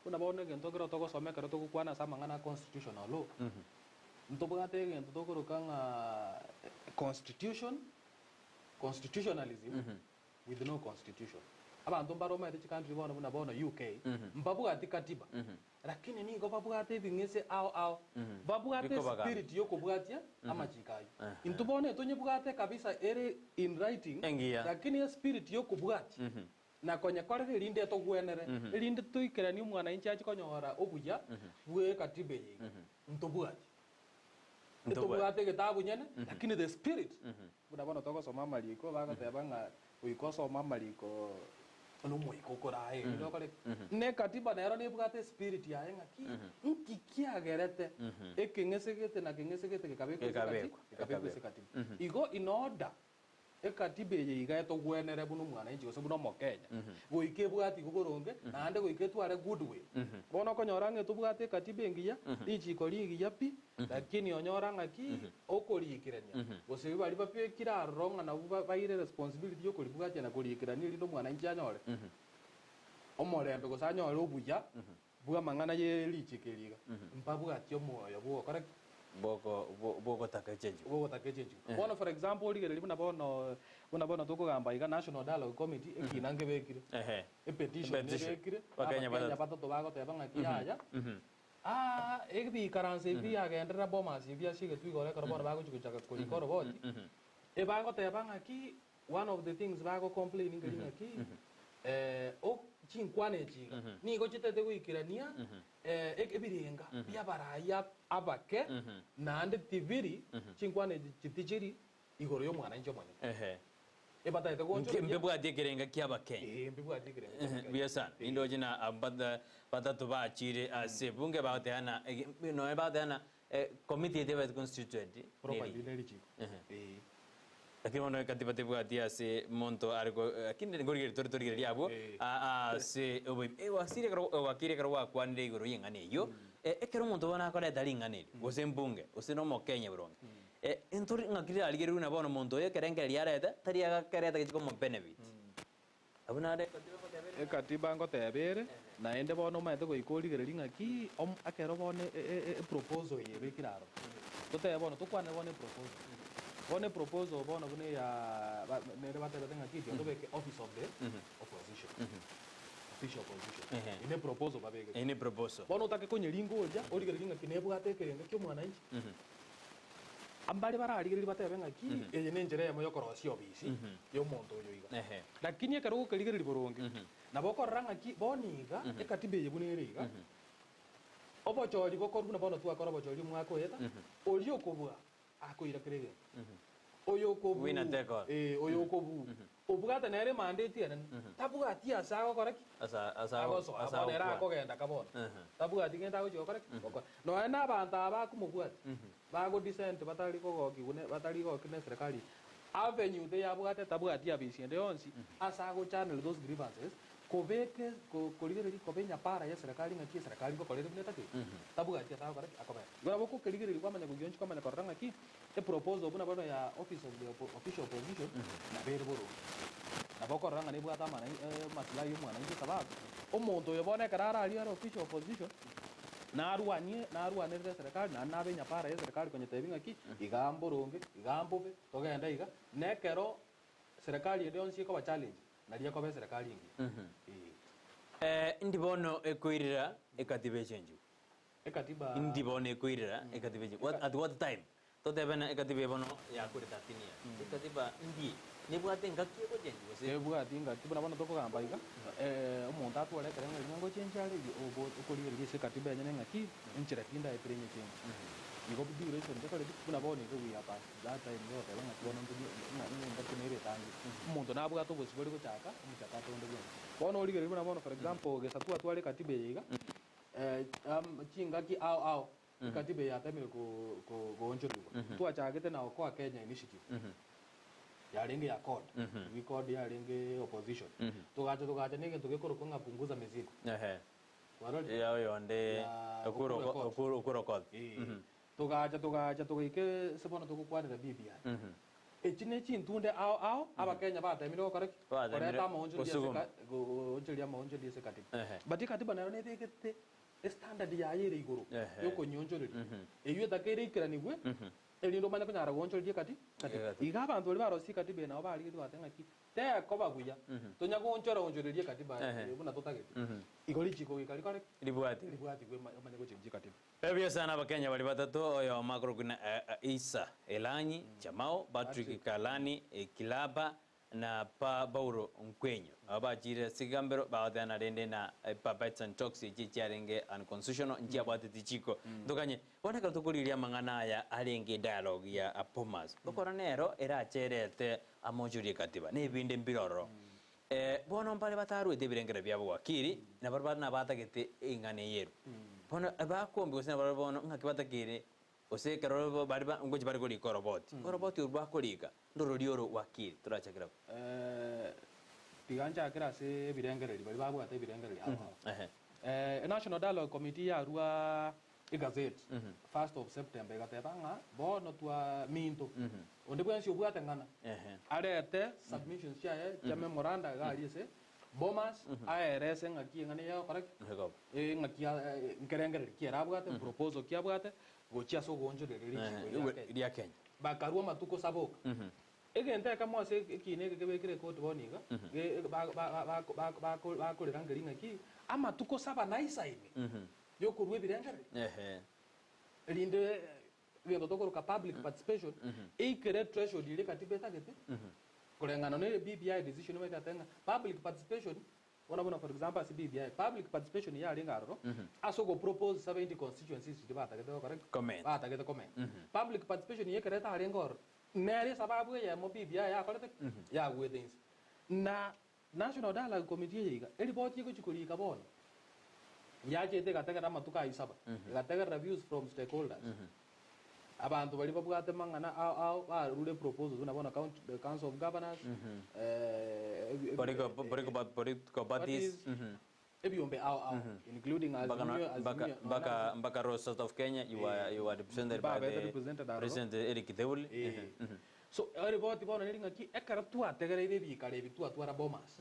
[SPEAKER 3] kuna baone gento gero togo some kero togo kwana sa mangana constitutional law ntobwata gento togo kanga constitutionalism with no constitution abantu baroma ete country bona UK mbabwati katiba lakini ni go babwate bingese ao babwate spirit yo kubwatia ama chikayo intubone tonye bwate kabisa ere in writing lakini spirit yo kubwati na konya kore linde to gwenere linde to ikera ni mwana inchi achikonyora obuya bwe katiba yi ntubwati ntubwate getabu nyene lakini the spirit unabona toko soma maliko bagatebanga uikosoma maliko no moiko korae ndokole ne katiba nero ne bwate spirit ya yenga ki nkikiagerete ekengesegete na kengesegete kabeko se katiba igo in order ekatiba eye iga etogwenere buno mwananchi gose buno omokenya goike bwati goboronge naende goike tware goodwill bono okonyora ng'e tobwate ekatiba engiya richiko rigiya pi lakini onyora ng'aki okorikirania gose bari bapekire aroro ng'a nabo baire responsibility yokoribwatia na korikirania rinde omwananchi anyore omorembe gose anyore obuya bwa amang'ana ye richiko riga mpabwati omoyo bwokora
[SPEAKER 2] bogotaka echenji
[SPEAKER 3] bono for example origereri buna bono tokogamba iga national dialogue committee ekinange bekire epetition bekire bakenya batatu bagoteba ng'aki yaya ebikaransa ebi agenderera bomas ebi asige twigore karo bono bagochikuchaka korika oroboti ebagoteba ng'aki one of the things bagocomplain ngeri ng'aki chinkwane chiga nigo chitete goikirania ebirenga bia baraya abake nande tibiri chinkwane chitichiri igoro yo mwana injo mwana ebataite gonjo
[SPEAKER 2] mbebwati kirenga kiabake
[SPEAKER 3] mbebwati kirenga
[SPEAKER 2] biasa indo jina abada batatu bachire asebunge bateana no bateana committee de constituent
[SPEAKER 3] property neri chiko
[SPEAKER 2] lakini wana katiba tebwati ase monto ariko kinde ngorigeri tori abo se wakire karo wakwande igoro yingane yo ekero monto wana akora dali ngane gose mbunge gose no mokenya buronge entori ngakire aligeri una bono monto ye kerenge liareta tari agakereta kichiko mo benefit abunade
[SPEAKER 3] katiba ngotebere naende bono maete goikorigeri ngaki akero bono proposal ye bekiraro totebe bono tukwane bono proposal one proposal bono bune ya nere batebete ng'aki dio tobeke office of the opposition official opposition ine proposal babege
[SPEAKER 2] ine proposal
[SPEAKER 3] bono utake konyeringo olja origereri ng'aki nebwate ekerenga kio mwananchi ambari bararigereri batebe ng'aki eye nenjera yamo yokorosia obisi yo omonto oyo iga lakini ekero gokerigereri boronge nabo okorora ng'aki boniga ekatiba eye bune ere iga obochori gokorwa buna bono twakora obochori omwaka oyeta oria okobua akoira kirege oyo kobu oyo kobu obugata nere mandate ene tabugati asago koraki asa nera akogenda kabona tabugati ngenda gocho koraki no na abantu abakumubwati bago decent batari kogoki gune batari goki ne serikali avenue de yabugate tabugati abisiende yonsi asago channel those grievances kobeke korigereri kobenya para ya serikali ng'aki serikali gokorere bunetaki tabugati asago koraki akobera ngora boko kerigereri kwamanya kugionchi kwamanya korora ng'aki proposal buna bono ya office of the official opposition na bere boro na boko ranga ne bwata mana maslahi y'umwana n'icyo sababu omuntu oyo bone karara ali ari official opposition na arwanirire serikali na nabenya para ya serikali kwenye tebinga ki igambo ronge igambo be togenda iga nekero serikali ede onsi ko ba challenge na liya ko be serikali ingi
[SPEAKER 2] ndibono ekoirira ekatiba chenju
[SPEAKER 3] ekatiba
[SPEAKER 2] ndibono ekoirira ekatiba at what time totebena ekatiba bono yakuri 13 years ekatiba ndi nebwate ngaki ko chenju gose
[SPEAKER 3] nebwate ngaki bana bono tokogamba iga omuntu atware kare ngo chenjale obo okoligerire se katiba nyene ngaki inchira tinda epirenye chenju nigo duration ndekore buna bono ko wi apa that time yo tebe ngaki bono ndi ngaki nere tangi umuntu nabwato bose bari guchaka umuchaka tonde bono oligerire buna bono for example gesatu atware katiba yiga chingaki au katiba yatemire kuonjorwa twachagete nago kwa Kenya initiative yaringi ya code we code yaringi opposition tugacha nige tugekoro ko ngapunguza mizigo
[SPEAKER 2] yao yonde okuro code
[SPEAKER 3] tugacha tugike sebono tukukwanira BBI echine chintunde ao abakenya batemire okoreki koreta monjoria se katiba but katiba nayo nebegete standard ya yere iguru yoko nyonjoreri eyo takere ikiranigwe elindo manya kunyara gonjoreri kati iga abantu bari barosi katiba nabo bari gitwate ngaki te ko baguya tonya gonjora gonjoreri katiba buna totagete igori chiko gikari kare
[SPEAKER 2] libwati
[SPEAKER 3] gwe manya gochimji katiba
[SPEAKER 2] ebyo sana abakenya bali batatu oyo makuru kuna Isa Elanyi Chamao Patrick Kalani Kilaba na Bauro Nkwenyo abajire sigambero baadana rende na Papets and Talks chiarenge unconstitutional njia batiti chiko ndokanye bona ka tukuriria mangana ya arenge dialogue ya apomas kokoranero era cherete amonjuri katiba ne binde mbiroro bona mpale bataru edebirengere byabo wakiri na barbar na batagete ingane yeru bona abakombe gusina barabona ngakibatakire ose kero bari ba ngoji bari kuri koroboti koroboti urba kurika ndoro rioro wakili turachakira
[SPEAKER 3] tiganja se birengereri bari babu ate birengereri National Dialogue Committee ya rua igazeti 1st of September igatebanga bono twa minto onde bwensi obwate ngana arete submissions ya memoranda galiese Bomas ARS ngaki ngane ya correct ngaki nkerengereri kiera bwate proposal kia bwate gochia so gonjo
[SPEAKER 2] ria Kenya
[SPEAKER 3] bakarua matuko saboka egente kama se kine gebekire court boniga ba ko rangeri ngaki ama tuko saba naisa ine yo kurwe birengere linde viendo tokoro ka public participation e kere threshold ile katibeta gete kulengana ne BBI decision we katenga public participation bona for example si BBI public participation ya lingaro asogo propose 70 constituencies dibata gete correct
[SPEAKER 2] comment
[SPEAKER 3] bata gete comment public participation ye kere ta lingaro nere sababu ya mo BBI ya correct ya wethings na National Dialogue Committee yiga report yiko chikuri ka bona yaje te gategera matuka isaba gategera reviews from stakeholders abantu bali babwate mangana au rule proposals unabona council of governors
[SPEAKER 2] political parties
[SPEAKER 3] ebiombe au including
[SPEAKER 2] Mbaka Road South of Kenya you are represented by the President Eric Deul
[SPEAKER 3] so report bona niringa ki ekara tu ategera ibe bikare bitu atwara bomas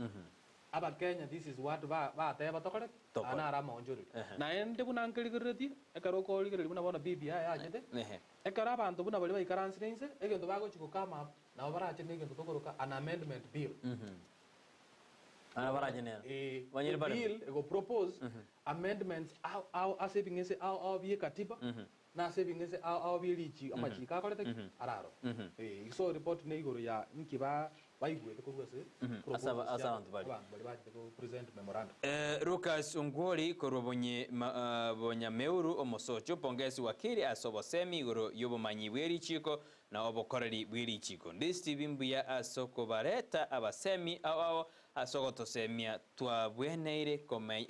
[SPEAKER 3] aba Kenya this is what ba te ba tokore ana rama onjori na ende buna ankeligereti ekaro ko ligereti buna bona BBI ya jete ekara abantu buna bali ba ikaransinse egendo bago chiko kama na bara chene egendo tokoroka an amendment bill
[SPEAKER 2] ana bara chene wanyere bara
[SPEAKER 3] bill ego propose amendments au saving ese au bi katiba na saving ese au bi lichi amachi ka korete araro so report ne igoro ya nkiba baigwete ko gwese
[SPEAKER 2] asa abantu bali
[SPEAKER 3] ko present memorandum
[SPEAKER 2] Lucas Ungwori korobonye bonya meuru omosocho pongezi wakili asobo semi igoro yobo manyi bweri chiko na obokoreri bweri chiko ndisti bimbuya asoko bareta abasemi ao asoko tosemia twabweneire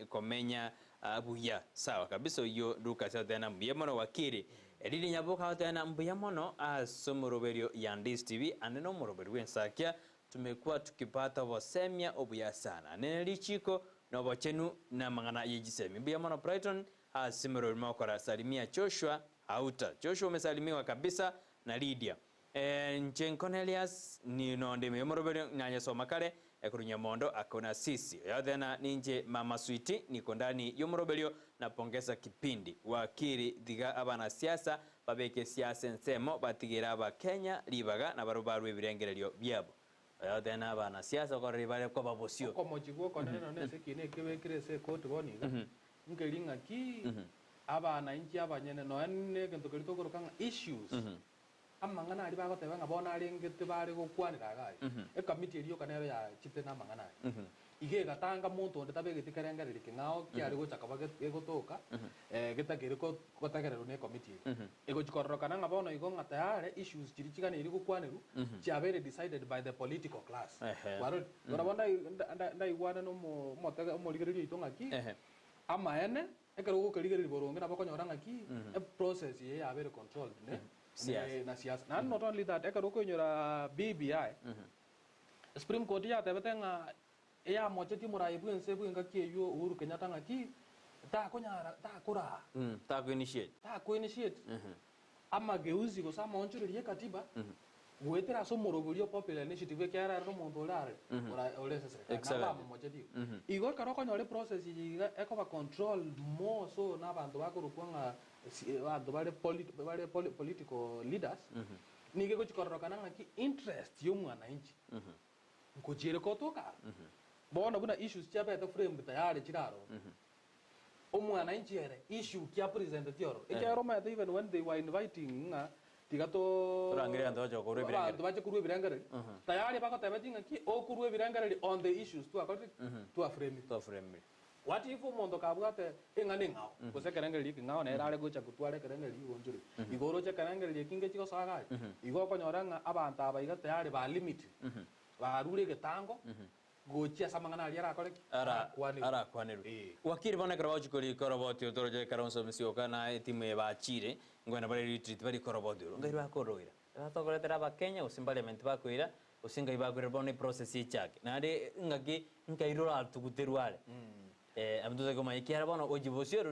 [SPEAKER 2] komenya abuya sawa kabisa yo Lucas atena mbuye mono wakili elili nyaboka atena mbuye mono asomoroberio ya Ndizi TV aneno moroberio wensakia tumekuwa tukipata wasemia obuya sana nene chiko na wachenu na mangana yejisemi mbuya mono Brighton asimero mwakora salimia Joshua auta Joshua umesalimiwa kabisa na Lydia Nchen Cornelius ni nonde memoroberio nyanya somakale ekurunya mondo akona sisi yathena ninje mama Sweety niko ndani yomoroberio na pongeza kipindi wakiri thiga abana siasa babeke siasa nsemo batigira aba Kenya libaga na barubaru birengererio byabo yathena abana siasa ko ribare ko babosio
[SPEAKER 3] ko mochigwo ko nene nese kine kebekire se court boniga ngelinga ki abana inji abanyene no enne gento kerito korokanga issues amangana ari bago tebanga bona ari ngete bari go kwanira gai e committee iriyo kanero ya chite na mangana ige gatanga muntu onde tabege tikerengereri kingao kiari go chakabage egotoka getagere ko gotagerero ne committee ego chikorokana ngabona igo ngatayare issues chiri chigane iri go kwaniru chabere decided by the political class waro gorabonda ndai wana no motega omoligereri itonga ki ama ene ekero go kerigereri boronge nabakonyoranga ki a process ye abere controlled ne na siasa na not only that ekaro ko nyora BBI Supreme Court ya tebetenga ya mocheti murai bwense bwenga kiyo Uhuru Kenyatta ngaki ta konyara ta kura
[SPEAKER 2] ta ko initiate ama geuzi ko sama onchuriye katiba gwetera so morogorio popular initiative kyara no muntu olare ora sese na mocheti igor karo konyore process yiga ekoba control more so na bantu bakurukwanga abantu bale political leaders nige ko chikorokana ngaki interest yomwana inchi nkojere ko toka bona buna issues chabe ta frame tayari chiraro omwana inchi ere issue kya present tioro ekero ma even when they were inviting tigato rangira ndo jo kurwe
[SPEAKER 3] birangere ndo bache kurwe birangere tayari bako tabetinga ki o kurwe birangere on the issues to according to a frame what if umuntu kabwate engane ngao kose kerengeri ngao na erare gocha kutware kerengeri wonjuri igoro che kerengeri kinge chiko saga igo konyoranga abantu abaiga tayari ba limit ba rure getango gochia samangana aliara kole
[SPEAKER 2] ara kwaneru wakiri bona kara wachukuri koroboti otoroje karonso msioka na timu ya bachire ngwana bari retreat bari koroboti ngairu akoroira batokoretera bakenya usimparliament bakwira usinga ibagwira bona process ichake na ade ngaki ngairura atuguterwale amtuza koma ikiara bona ojibosio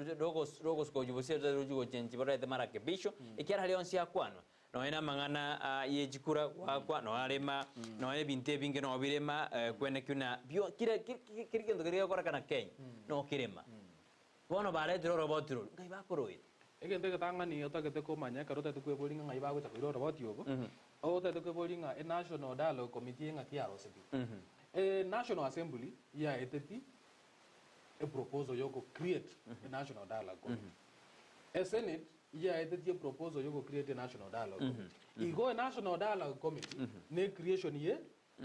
[SPEAKER 2] rogos ko ojibosio rojugo chenchi bara de marakebisho ikiara hali onsi akwanwa no ena mangana yejikura kwa no arema no ebinte binge no birema kwene kuna bio kira kendo kira kora kana Kenya no kirema bono bare dro robot ro ngai bakoroid
[SPEAKER 3] egente katangani otagete ko manya karota tukwe bolinga ngai bago takiro robot yogo o tukwe bolinga a national dialogue committee nga kiaro sebi national assembly ya eteti a proposal yoko create a national dialogue committee a senate yeah, the proposal you go create a national dialogue committee. You go a national dialogue committee, ne creation here,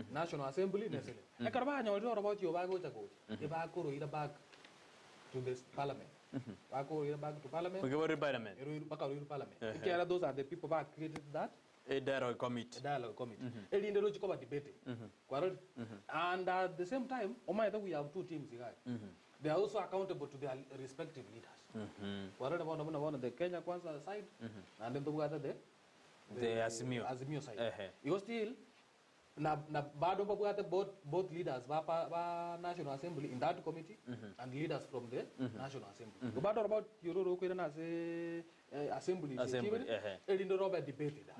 [SPEAKER 3] National Assembly, necessarily. I can't about your bag with a go. The back or either back to the parliament. Back or either back to parliament. We go to parliament. Parliament. Those are the people that created that.
[SPEAKER 2] A dialogue committee.
[SPEAKER 3] Dialogue committee. In the logical debate. And at the same time, we have two teams here. They are also accountable to their respective leaders. One of the Kenya Kwanza side, and then the other the Azimio side. You still na bado both leaders ba National Assembly in that committee and leaders from the National Assembly. Bado about Yoro kwena se assembly elindo roba debate da.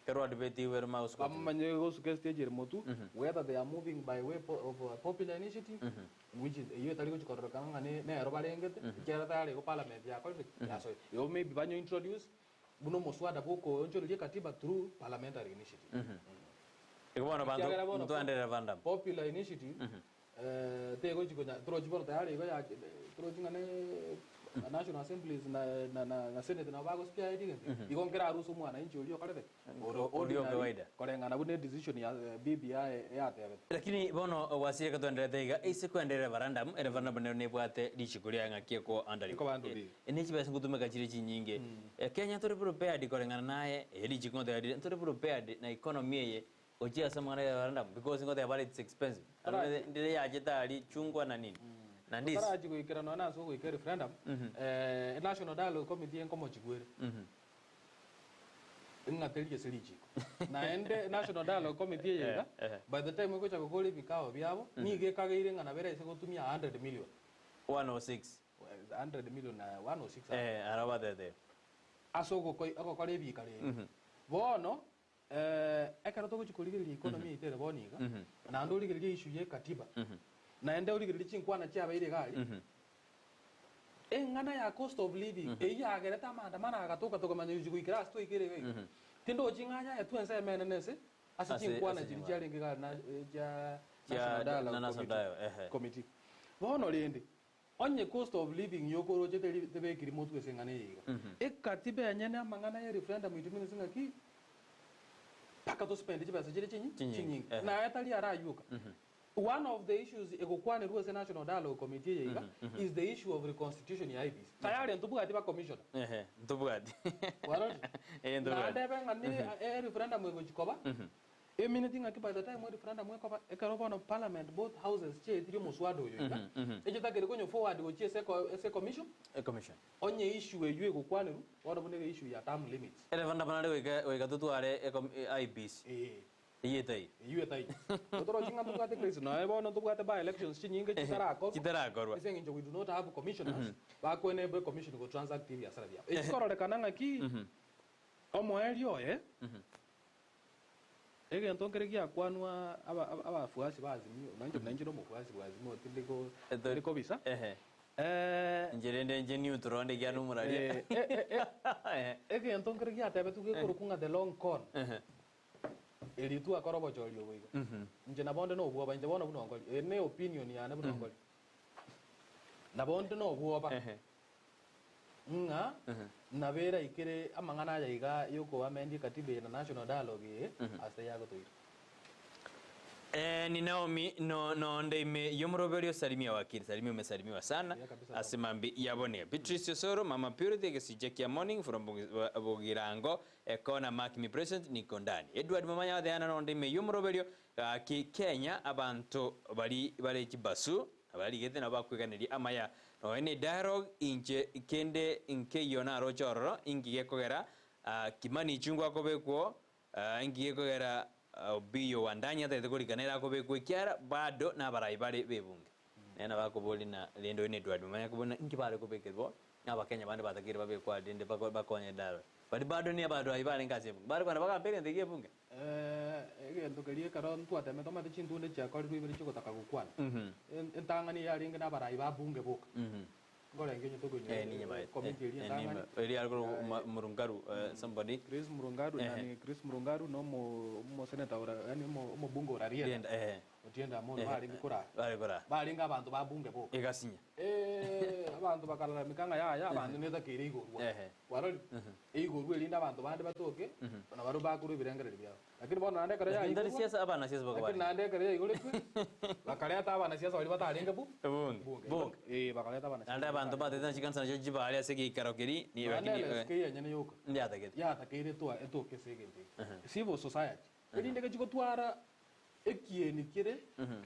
[SPEAKER 2] Kero debate where mouse ko.
[SPEAKER 3] Amanye go stage remote whether they are moving by way of popular initiative which is you tali ko korokanga ne roba lengete kera tali ko parliament ya ko ya so you maybe banyo introduce buno moswada boko onjo le katiba through parliamentary initiative.
[SPEAKER 2] Iguana bantu mtu andere Vandam.
[SPEAKER 3] Popular initiative te go jiko tro jiko tayari go ya tro jinga ne National Assemblies na Senate na bago spia idinga igongera ruhusu mwana inchi ulio kalebe
[SPEAKER 2] audio kawaida
[SPEAKER 3] kolenga na bune decision ya BBI ya tebe
[SPEAKER 2] lakini bono wasire katondere teiga ise kwendere Vandam Vandam ne bwate dichikulia ngakie ko andali
[SPEAKER 3] ko banduli
[SPEAKER 2] enichi basi ngutumeka chiri chinyinge Kenya tore prepared kolenga naye eli chikonde ya tore prepared na economy ye ojia samana ya Vandam because ngote about it's expensive ndile ya jetali chungwa na nini na ndisi
[SPEAKER 3] taraji ko ikera no na so ko ikera referendum national dialogue committee en komo chigwere inga telije seliji na ende national dialogue committee yega by the time ko chako goli vikao byabo ni ge kageire ngana bere se gotumia 100 million
[SPEAKER 2] 106
[SPEAKER 3] 100 million na 106
[SPEAKER 2] araba de
[SPEAKER 3] asoko ko akokore bikare bono ekara to kuchikuligirira economy itere boniga na ndo ligirira issue ye katiba na ende ligirira chinkwana chaba ile gali engana ya cost of living eya gereta maandamana agatoka toka manyu kuikira sto ikire tindo chinganya ya tuense menenese asi chinkwana chiri ngiga na ja national dialogue committee bono lende onye cost of living yokoro jete tebe kirimo twesengane yiga ekatiba nyene mangana ya referendum itumini singaki paka to spend chibasa chiri chinyi na atali arayuka one of the issues egokwane ruwe national dialogue committee yiga is the issue of reconstitution ya IBC tayari ntubugati ba commission
[SPEAKER 2] ntubugati
[SPEAKER 3] waro ntubugati na debe ngani referendum egochikoba minute ngaki by the time referendum egochikoba ekaroba no parliament both houses che tiri muswado yiga ejitakere konyo forward go che se commission onye issue eyu egokwane ru wano bunege issue ya term limits
[SPEAKER 2] referendum na wega tutware IBC Yetai.
[SPEAKER 3] Otoro chinga tubwate Chris no ebono tubwate by elections chinyinge chitarakorwa. Saying we do not have commissioners. Ba ko enable commission go transact TV asara bia. Echikorore kananga ki. Omo elio ege ntongere kia kwanwa abafuasi bazimio. Nanjo no mufuasi bazimio tindiko visa.
[SPEAKER 2] Njirende njeni uturonde kia numuralia.
[SPEAKER 3] Ege ntongere kia tebe tuge kurukunga the long con. Eli tu akorobo cholio wiga nje na bonde no buoba nje bona buno ngoli ne opinion ya na buno ngoli na bonde no buoba nga na vera ikere amangana ya iga yoko amendi katibe na national dialogue asta yago to
[SPEAKER 2] Ni Naomi no ndime yomroberio salimia wakili salimia umesalimiwa sana asimambi yabone Beatrice Osoro mama Purity gesije kia morning from Bogirango ekona mark me present niko ndani Edward Mamanya thana no ndime yomroberio ki Kenya abantu bari kibasu abali gete na bakwiganiri amaya no ene dialogue inje kende inke yona rochoro ingiye kogera kimani chungwa kobekwo ingiye kogera biyo wandanya tete kurikanira ko bekwekyara bado nabarai bari bebunge nena bakoboli na lendo ine Edward Mamanya kubona ingibale ko bekerbo abakenya bande batakire babekwa dinde bakonye daro bado ni bado aibale ngase bari bana bakampere ndiye bunge
[SPEAKER 3] egento kelie karon twateme tomate chintunde chakori rwibiri chikotaka gukwana entangani yaringe nabarai babunge boka ngora ngenye togonye
[SPEAKER 2] ninye bae
[SPEAKER 3] komiti elie entangani
[SPEAKER 2] eri algo Murungaru somebody
[SPEAKER 3] Chris Murungaru nani Chris Murungaru no mo senator ora yani mo bunge ora rienda otienda mo bari nga abantu babunge boka
[SPEAKER 2] egasinya
[SPEAKER 3] abantu bakalala mikanga ya abantu neza kire igorwa warori igorwa elinda abantu bande batoke na baro bakuru birengerere byao lakini bona nande kare ya
[SPEAKER 2] ndari siasa abana siasa bakaba
[SPEAKER 3] lakini nande kare ya igorwe bakaleta abana siasa bali batarenga bunge bakaleta abana
[SPEAKER 2] nande abantu batete chikansa nacho jibali asegi karokeri ni
[SPEAKER 3] lakini skiya nyene yoka
[SPEAKER 2] ya
[SPEAKER 3] takire to etoke segente civil society elinde ke chikotwara ekieni kire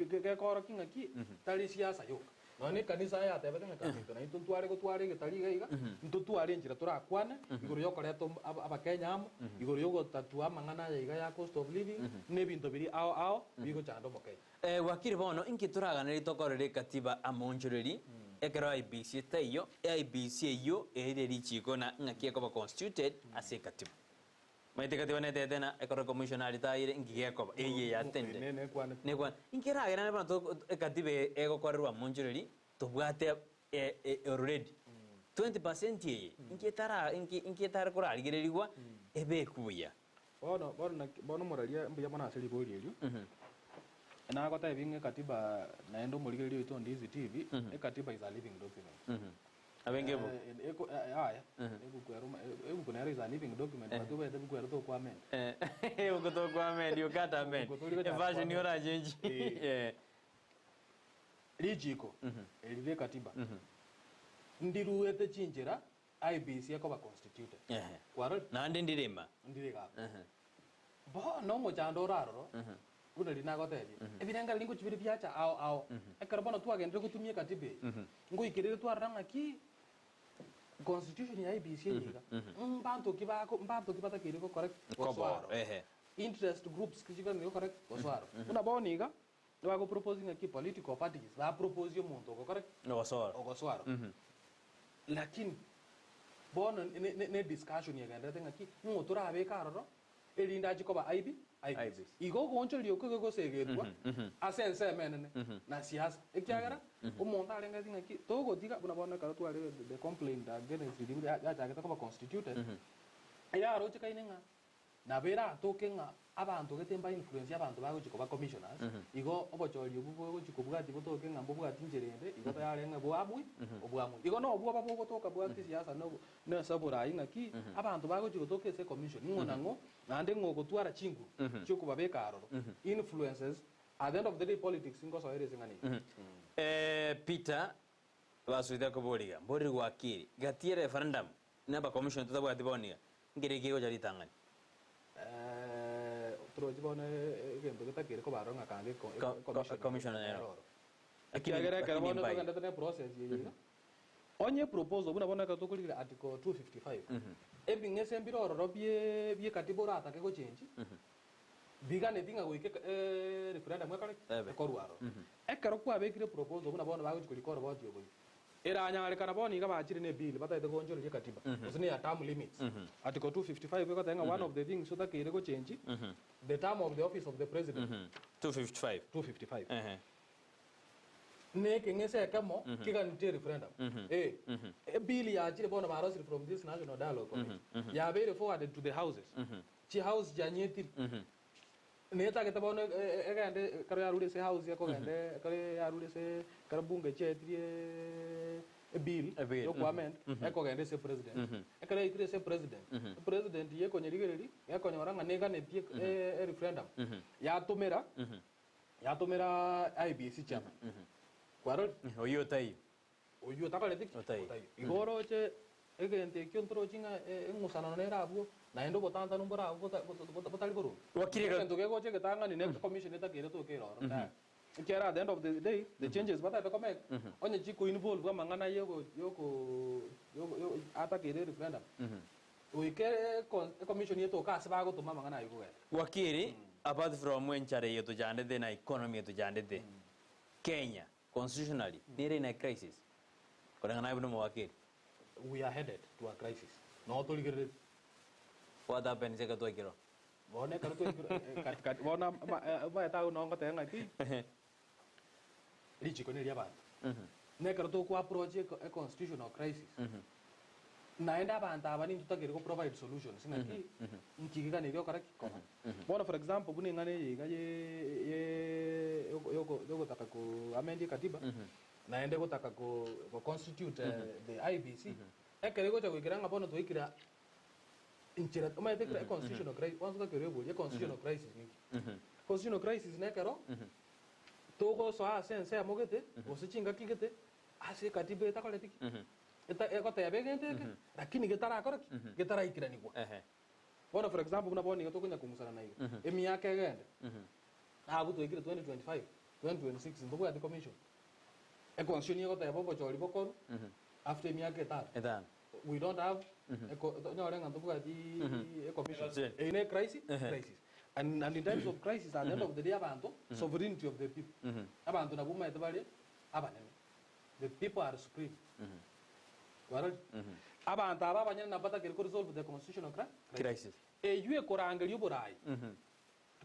[SPEAKER 3] ke kora kingaki tali siasa yoka none kanisa ya tebete ngakamito na ituntware gutware gitari gaiga ntutware njira turakwana iguru yokoreto abakenya amo iguru yogo tatua mangana yaiga ya cost of living ne bintu biri ao bigo chando mokenya
[SPEAKER 2] wakiri bono inki turaganira itokorere katiba amonjoreri ekero IBC tayo IBC yo ereri chiko na ngakie ko constituted ase katiba maite katiba ne tetena ekoro commissioner taire inki yako eye ya tende ne kwa inkira agera ne bana to katiba ego korerwa monjoreri to bwate already 20% ye inki tara kora aligererigwa ebe kuya
[SPEAKER 3] bono moralia mbuya bona aseli boli elio na kota ebinge katiba naendo moligerio ito ndizi TV katiba is a living document
[SPEAKER 2] abenge bo
[SPEAKER 3] aya ebu kuna is a living document batuba ebu kwero to kwa men
[SPEAKER 2] uko to kwa men you got a men version yora change
[SPEAKER 3] lijiko elile katiba ndiruete chinjira IBC yakoba constituted kwaro
[SPEAKER 2] nande ndirema
[SPEAKER 3] ndirega bo no mo chando raro kuna lina goteji ebirenga lingo chibiri byacha ao ekarbono twagende gutumie katibe ngo ikirire twaranga ki constitution ya IBC yiga mbanto kibata kiriko correct
[SPEAKER 2] koboro
[SPEAKER 3] interest groups kijiga ni correct oswaro kuna boniga bago proposing ki political parties ba propose yo muntu ko correct oswaro lakini bono ne discussion yagenda tenga ki ngotura abeka roro elinda chikoba IB igo goncho lioko go segetwa asense menene na siasa ekyagara umuntu alenga tinga ki togo tiga buna bona karo twale the complaint against the ya chageta ko constituted ya ro chika inenga na bera tokenga abantu getemba influence abantu bago chikoba commissioners igo obochori obugo chikobugati botokenga mbobugati njerende igo yalenga boabui obuamu igo no obuaba bogo toka bwati siasa no sabura inga ki abantu bago chikotoke se commission ngona ngo nande ngo gotwara chingu chikuba bekaroro influences at the end of the day politics ngo so ere singani
[SPEAKER 2] Peter wasuita ko boriga mbori wakiri gatie referendum naba commission tutabwati boniga ngireke go jari tangani
[SPEAKER 3] trojibone gendo getakire ko baronga kange
[SPEAKER 2] commissioner
[SPEAKER 3] akigera karbono to ganda tene process yiga onye proposal buna bona ka to kulira article 255 ebinge sembiro roro bie katibora atake go change bigane dinga go ike referendum ngakale ko ruaro ekero kwa bekire proposal buna bona bago kulikora boti obo iranya ale karaboni ga bachire ne bill bataite gonjoro ye katiba usine ya term limits article 255 ko tenga one of the things so that kire go change the term of the office of the president 255 ne kengese kamo kiganite referendum bill ya chire bona baros from this national dialogue committee ya be forwarded to the houses chi house janyeti neta kete bona egande karo yarule se house ya ko gande karo yarule se karo bunge chetrie bill yo kwament eko gande se president ekare itire se president ye ko nyirigereri ye ko nyoranga nega netie referendum ya tumera yatumira IBC chairman kwaro
[SPEAKER 2] Oyo tai.
[SPEAKER 3] oyu takaletik
[SPEAKER 2] Otai.
[SPEAKER 3] igoro che egente kyontro chinga ngusana ne rabu na endo botanta numbora botali boru
[SPEAKER 2] Wakiri
[SPEAKER 3] endo ke goche ketanga ni next commission eta kere to kero kera at the end of the day the changes bata be come onye chiko involve kama ngana yoko ata kere referendum uike commission yeto ka sabago to mama ngana yuko
[SPEAKER 2] Wakiri, apart from when chare yetu jandete na economy yetu jandete, Kenya, constitutionally, they're in a crisis. Kona ngana ibuno wakiri.
[SPEAKER 3] we are headed to a crisis no to ligere
[SPEAKER 2] What happened seka to ikiro?
[SPEAKER 3] Bona kartu kat bona ma ta no ngata ngati lichi kone lia ba ne kartu ku approach a constitutional crisis naenda banta bani tutakere ko provide solutions ngati nkigika ne yo karaki ko bona for example buni ngane ye yoko taka ko amend katiba naende kutaka ko constitute the IBC ekere ko chako ikiranga bono to ikira inchira uma tekra constitutional crisis once ka kero bo ye constitutional crisis ni constitutional crisis ne kero to ko so a sense ya mogete o se chinga kigete ase katiba eta kole tiki eta eko ta yabegente lakini getara akora getara ikira ni kwa bona for example kuna boni to kunya kumusana na hiyo emi yake gende abu to ikira 2025 2026 ndo kwa the commission a constitution yako ta yabo chori bokoro after emi yake ta
[SPEAKER 2] Etan.
[SPEAKER 3] we don't have no renga to kwa di a commission in a crisis and in times of crisis at the end of the day abantu sovereignty of the people abantu na buma etbali abanene the people are supreme waral abantu aba banyana na bata kero resolve the constitutional
[SPEAKER 2] Crisis.
[SPEAKER 3] yue korangeli burai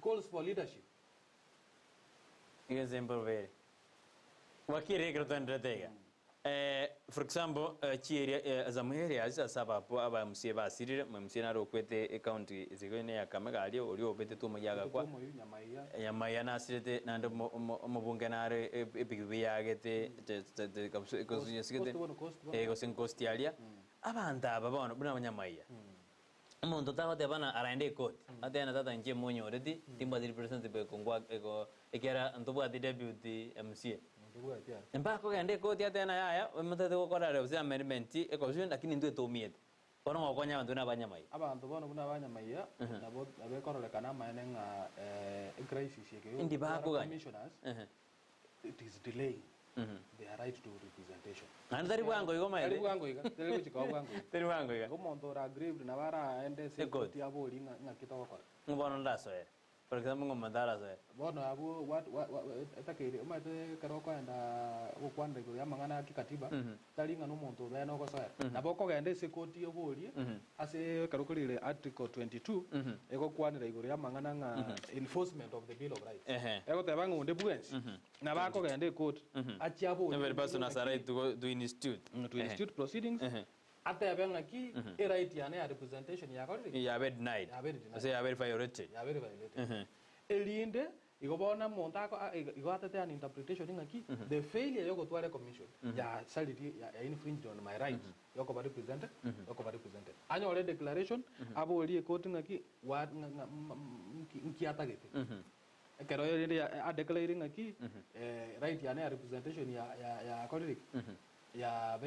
[SPEAKER 3] calls for leadership
[SPEAKER 2] Example very. Wakiri ikiro to ndretega. For example, chieri za muheri aza sababu aba msie basirire msie na rokwete county zigone ya Kamega oli obete to muyaga kwa nyama ya nasirete nando mubunge nare ebibi yagete kosunyesite ego sinkostialia abanta ababona buna abanyamaya umuntu takote bana araende court atena tata nje monyoreti timba represent be kongwa ego ekera ntobwa the deputy MCA mpaka kende court atena yaya mutete gukora re usia amendment ekonstitution lakini ndwe tomiete ono ngokonya abantu nabanyamaya
[SPEAKER 3] abantu bona buna abanyamaya nabo abekorolekana manenga crisis yeke
[SPEAKER 2] Indi bakuganya.
[SPEAKER 3] commissioners it is delaying their right to representation
[SPEAKER 2] Andari bwango igoma
[SPEAKER 3] ari
[SPEAKER 2] ile.
[SPEAKER 3] bwango iga tele kuchika bwango
[SPEAKER 2] Teri bwango iga.
[SPEAKER 3] umuntu ra aggrieved na bara ende se
[SPEAKER 2] Good.
[SPEAKER 3] koti abori ngakita gukora
[SPEAKER 2] Ngobono ndaso era. For example ngomandara so era.
[SPEAKER 3] bono abu what etakere umate karoko enda gukwanda iguru yamangana kikatiba taringa n'umuntu bene ogosoera nabo kogende se koti obori ase karokorire article 22 ego kwanira iguru yamangana nga enforcement of the bill of rights ego tebanga unde bwensi na bako gende court achiabo
[SPEAKER 2] Every person has a right to go to institute.
[SPEAKER 3] to institute proceedings atebenga ki e right ya ne representation ya korire
[SPEAKER 2] You are denied.
[SPEAKER 3] Ya very denied.
[SPEAKER 2] Say you are violated.
[SPEAKER 3] ya very violated elinde igobona montako igwatete an interpretation ngaki the failure yoko tware commission ya salary ya infringed on my rights yoko ba represented annual declaration aboli court ngaki what nkiatagete kero yende a declaring ngaki right ya ne representation ya korire ya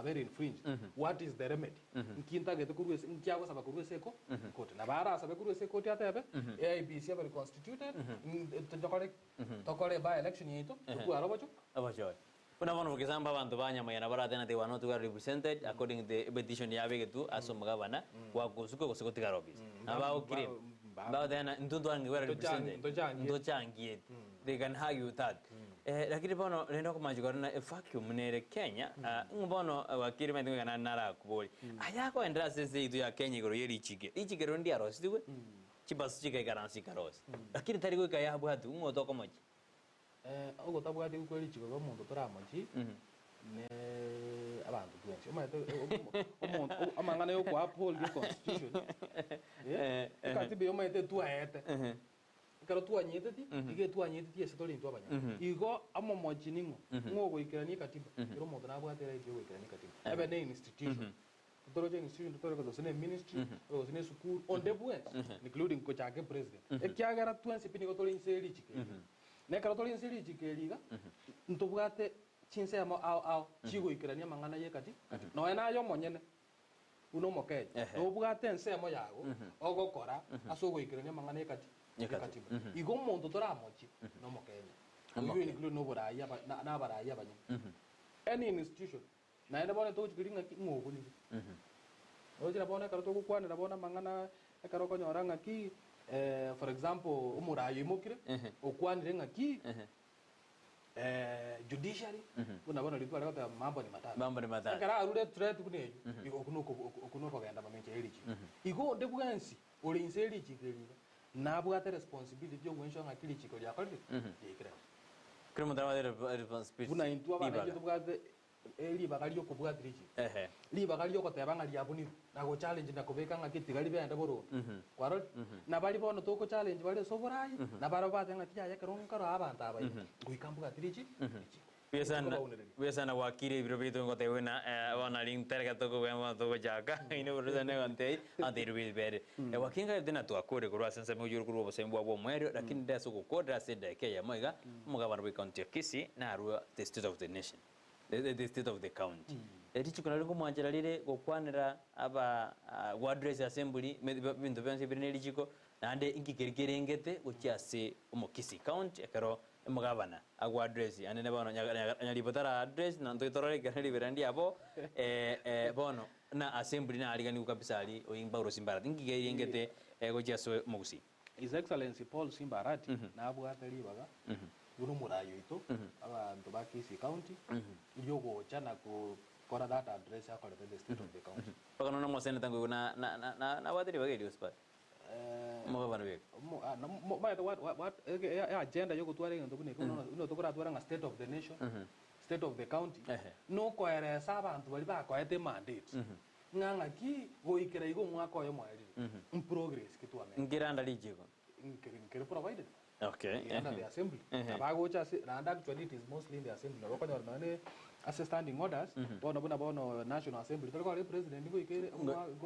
[SPEAKER 3] very infringed what is the remedy nkintagete kurwese nkiago saba kurwese ko court na bara saba kurwese court atebe AIBC aba constituted tokore by election yito ku arobacho
[SPEAKER 2] Abajoy. Una bono porque samba bantu banyamaya na bara tena they were not represented according to the petition ya begetu asomga bana wa kusuko kusiko office. Aba ukiri. Ba tena ntundu wangi were represented. Ndo changie. They can argue that. Lakini bono nendo kumajigora na vacuum nere Kenya ngobono wakiri mendinga kana nara kuboli. Ayako endra sese itu ya Kenya goro yeri chike. Ichike rondi arosi diwe. Chibas chike garansi karosi. Lakini tari ko kaya bwatu ngoto komochi.
[SPEAKER 3] ogo tabwati ukweli chiko go muntu turamochi ne abantu twensi umuntu amangana yo kwa uphold the constitution katibe yo maite tuaete karo tuanyete ti ige tuanyete ti esetori ntwabanya igo amomochi ningo ngogo ikirani katiba iro muntu nabwate right yo ikirani katiba ebe ne institution tutoroje institution tutoroje ko sene ministry ko sene school on the points including ko chake president e kyagara twensi pini ko toli nseri chike nekero tori nsiri jikeriga ntubwate chinsemo ao chigoikerania mang'ana yekati no enayo monyene uno mokeja no bwate nsemo yago ogokora asogoikerania mang'ana yekati igo muntu toramochi no mokenya uyu include no buraya na baraya banye any institution na ene bona to chikiringa ng'oguni ojira bona karo to kukwanira bona mang'ana ekaro konyora ng'aki for example umurayo imokire okwanire ng'aki judiciary bona litwa leka mambo ni matatu kara arure threat kuneyo okuno kogenda mamenje eliji igo ndebwansi uri inseli chikeliga nabwate responsibility yo ngwensho ngakili chikoli yakoli yikira
[SPEAKER 2] kremo dawa responsibility
[SPEAKER 3] buna intu abana tubwate liba kali yo kubwate liji liba kali yo koteba ngali yabuni na go challenge na kubeka ngakiti gali benda boro kwaro na bali bono to ko challenge bali soborai na baro bate ngati ya kero ngaro abantu abayi kuikambuka liji
[SPEAKER 2] Biasana wakiri biro ngote wena wana link terga toko wema toko jaka ine biro ne ngante ante rubi bere wakinga dena to akore ko asense mo yuru ko sembo abo mwero lakini deso ko kodra sede ke ya moiga mugabana we county kisi na ru the state of the nation the state of the county eti chikona lingo mwanjira lile gokwanira aba address assembly bintu byanse birine lichiko nande ingikerengete gochiase umokisi county ekero mugabana agwa address anene bono nyalipotara address na ntoitorore kanali berandi abo bono na assembly na aligani kabisa ali oyimba urosimbarati ingikerengete gochiase mugusi
[SPEAKER 3] His Excellency Paul Simbarati na abwatali baga uno murayo ito abantu bakisi county ilyogo chana ku kora that address ya kora the state of the county
[SPEAKER 2] pagano na mosene tango na wateri bageli uspa mugabana we
[SPEAKER 3] what agenda yoko tware ngento kune uno tokora twara nga state of the nation state of the county no koere abantu bali ba koete mandate nganga ki goikera igo mwaka oyo mweri in progress kitwame
[SPEAKER 2] ngiranda lijiko
[SPEAKER 3] ngere provided
[SPEAKER 2] okay
[SPEAKER 3] under the assembly abago cha and actually it is mostly in the assembly no konya nane as standing orders bono national assembly to ko president go ikere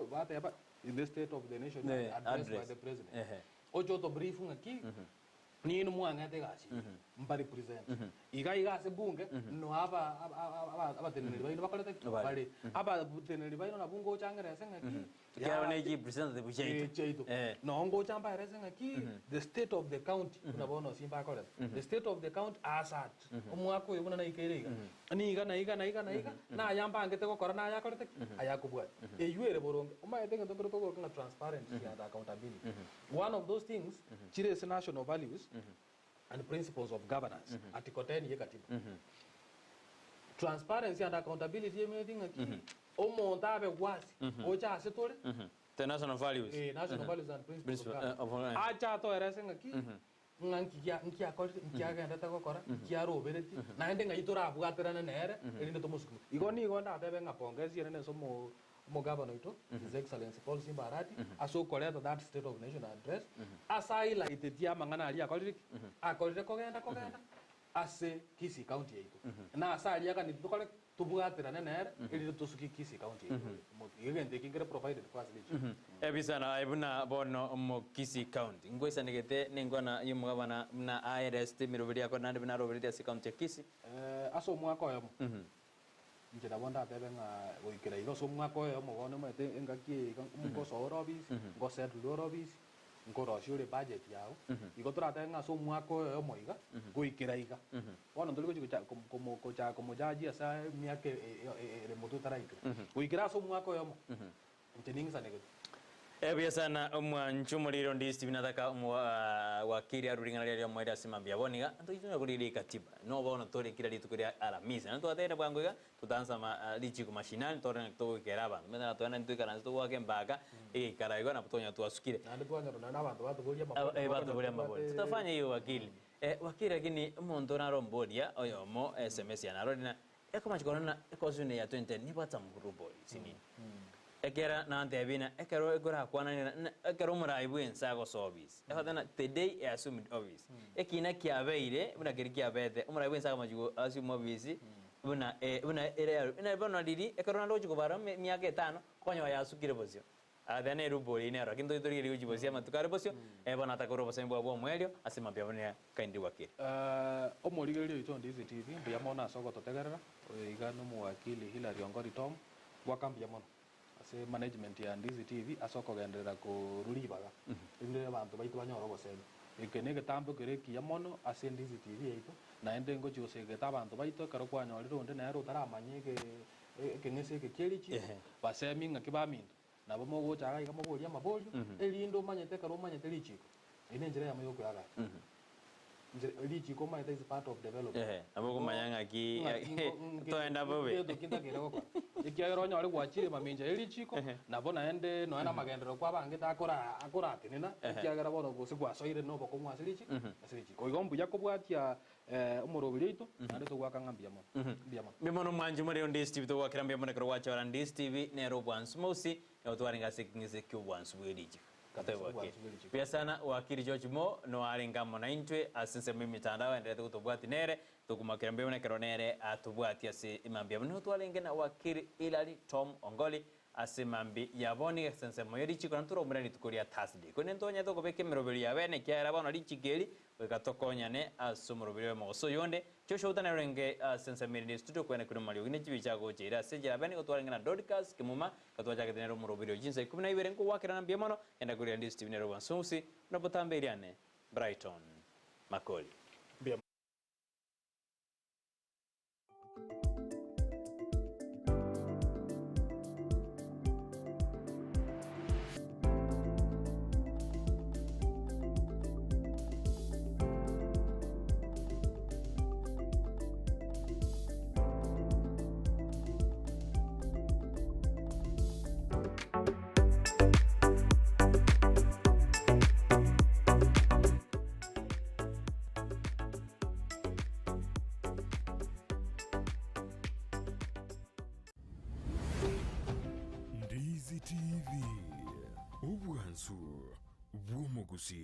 [SPEAKER 3] bata ba in the state of the nation addressed by the president ojo to brief ngaki ni no mwanga tegasi mbari present iga se bunge no aba teneri baino bakaleta bale aba teneri baino na bungo changere sengaki
[SPEAKER 2] kya ne ji present de bujeito
[SPEAKER 3] no ngo chamba resengaki the state of the county unabono simba kola the state of the county asat omwako yobona na ikerega ni iga na yamba ngete ko korana ya kolete ayakubwa eyuere boronge umayete ngento ko ko transparency and accountability one of those things chire national values and principles of governance article 10 yekatiba transparency and accountability everything aki omonta abe wasi ocha setore
[SPEAKER 2] the national values
[SPEAKER 3] national values and principles of governance acha to eresenga ki nkia genda ta gokora nkia robereti na ende ngaitora abwaterana nere erinde to musuku igo nda tebe ngapongezi ene somo Mugabano ito, His Excellency Paul Simbarati, aso koleta that state of nation address, asaila itetia mangana ali akolite kogenda ase Kisii county ito. Na asali aka nitokole tubwatira nere ili tosuki Kisii county ito. Igende kingere provided kwa asili.
[SPEAKER 2] Ebisana ibuna bono mo Kisii county. Ngoisa negete nengona yumugabana na IRS miroberia ko nande bina roberia ase county Kisii.
[SPEAKER 3] Aso mwaka yamo. Njira bonda bebe nga goikira igo so mwaka oyo mugone mate engaki ngo so robis ngo set robis ngo roshure budget yao igo turata nga so mwaka oyo moiga goikira iga wono ndoli ko jaji asa miake re motu taraikira goikira so mwaka oyo nteninga nego
[SPEAKER 2] Biasana mwanchumuliro ndi Steve nataka wakiri aruringana lya mweda simambia boniga ntujuna kuri katiba no bono tore kira litukuria alamisa nto atera bwangoga tutanza lichi ku mashinani tore to keraba mena twana ntu kana to wake mbaga karaigo na putonya tu asukire
[SPEAKER 3] na ndwanya na abantu batugulia
[SPEAKER 2] mabodi tutafanya hiyo wakili wakili lakini mondo na rombodia oyomo SMS ya narona ekomachikona ekosune ya 20 ni bata muruboli sini ekera na ndebina ekero egora kwana ekero muraibu ensago service ehadana today assumed obvious ekina kiabeire buna kirkiabete muraibu ensago majugo assumed obvious buna ina bana didi ekero na logico bara miaka 5 konyo ya sukire bozio adhane ruboli ne rakindo itori ri ujibo sia matukare bosio bona takoro bosembo abo mwelio asema pia bone kaindi wakili
[SPEAKER 3] omorigerio ito ndizi TV mbia mona soko totegerera iga no mwakili Hilary Ongori Tom gwakambia mono ase management ya ndizi TV asoko genderera kururibaga inde abantu baitu banyoro bosebe ikene getambo kereki ya mono ase ndizi TV ito na ende ngo cyose getabantu baitu karo kwanyoriro nde na ero taramanyege kengese kekerichi basemi ngakibamindu nabo mogo chaga igamo boria mabolio elindo manyete karo manyete lichiko ine njira ya mayo kuraga lichiko manyete is part of development
[SPEAKER 2] nabo kumanyanga ki toenda bobe
[SPEAKER 3] kinda kirego kwa ikiagero nyore gwachire maminja lichiko nabo naende no na magendero kwa bange akora atinina ikiagera bono gose gwasoire no boko mwase lichiko igombu yakobwatia umurobire ito nande tugwaka ngambia mo
[SPEAKER 2] mimono mwanju muri ndi Steve to wakirambia mo nekro wacha ndi Steve nero bwansu mosi ya utwaringa sekingise kyo bwansu bweliji katewake pia sana wakiri George Mo no aringa mona intwe asinse mimi mitandao endelea kutobwati nere tukumakirambia mo nekro nere atubwati ase imambia mo twaringa na wakiri Hilary Tom Ongoli asimambi yaboni sense moyeri chiko nturo murani tukoria Thursday kone ntonya to kobeke meroberi yabene kyara bana lichigeli wekatokonya ne asumuroberi mo so yonde chosho utana renge sense miri studio kwene kuno mali ugine chibicha go chira sejera bene otwaringa na Dodcast kimuma katwacha ketenero muroberi jinsa 12 ngo wakira na mbiamono enda kuria ndi Steve Nero Wansusi no potamberiane Brighton Makoli
[SPEAKER 1] Ndizi TV, ubwansu bw'omugusi.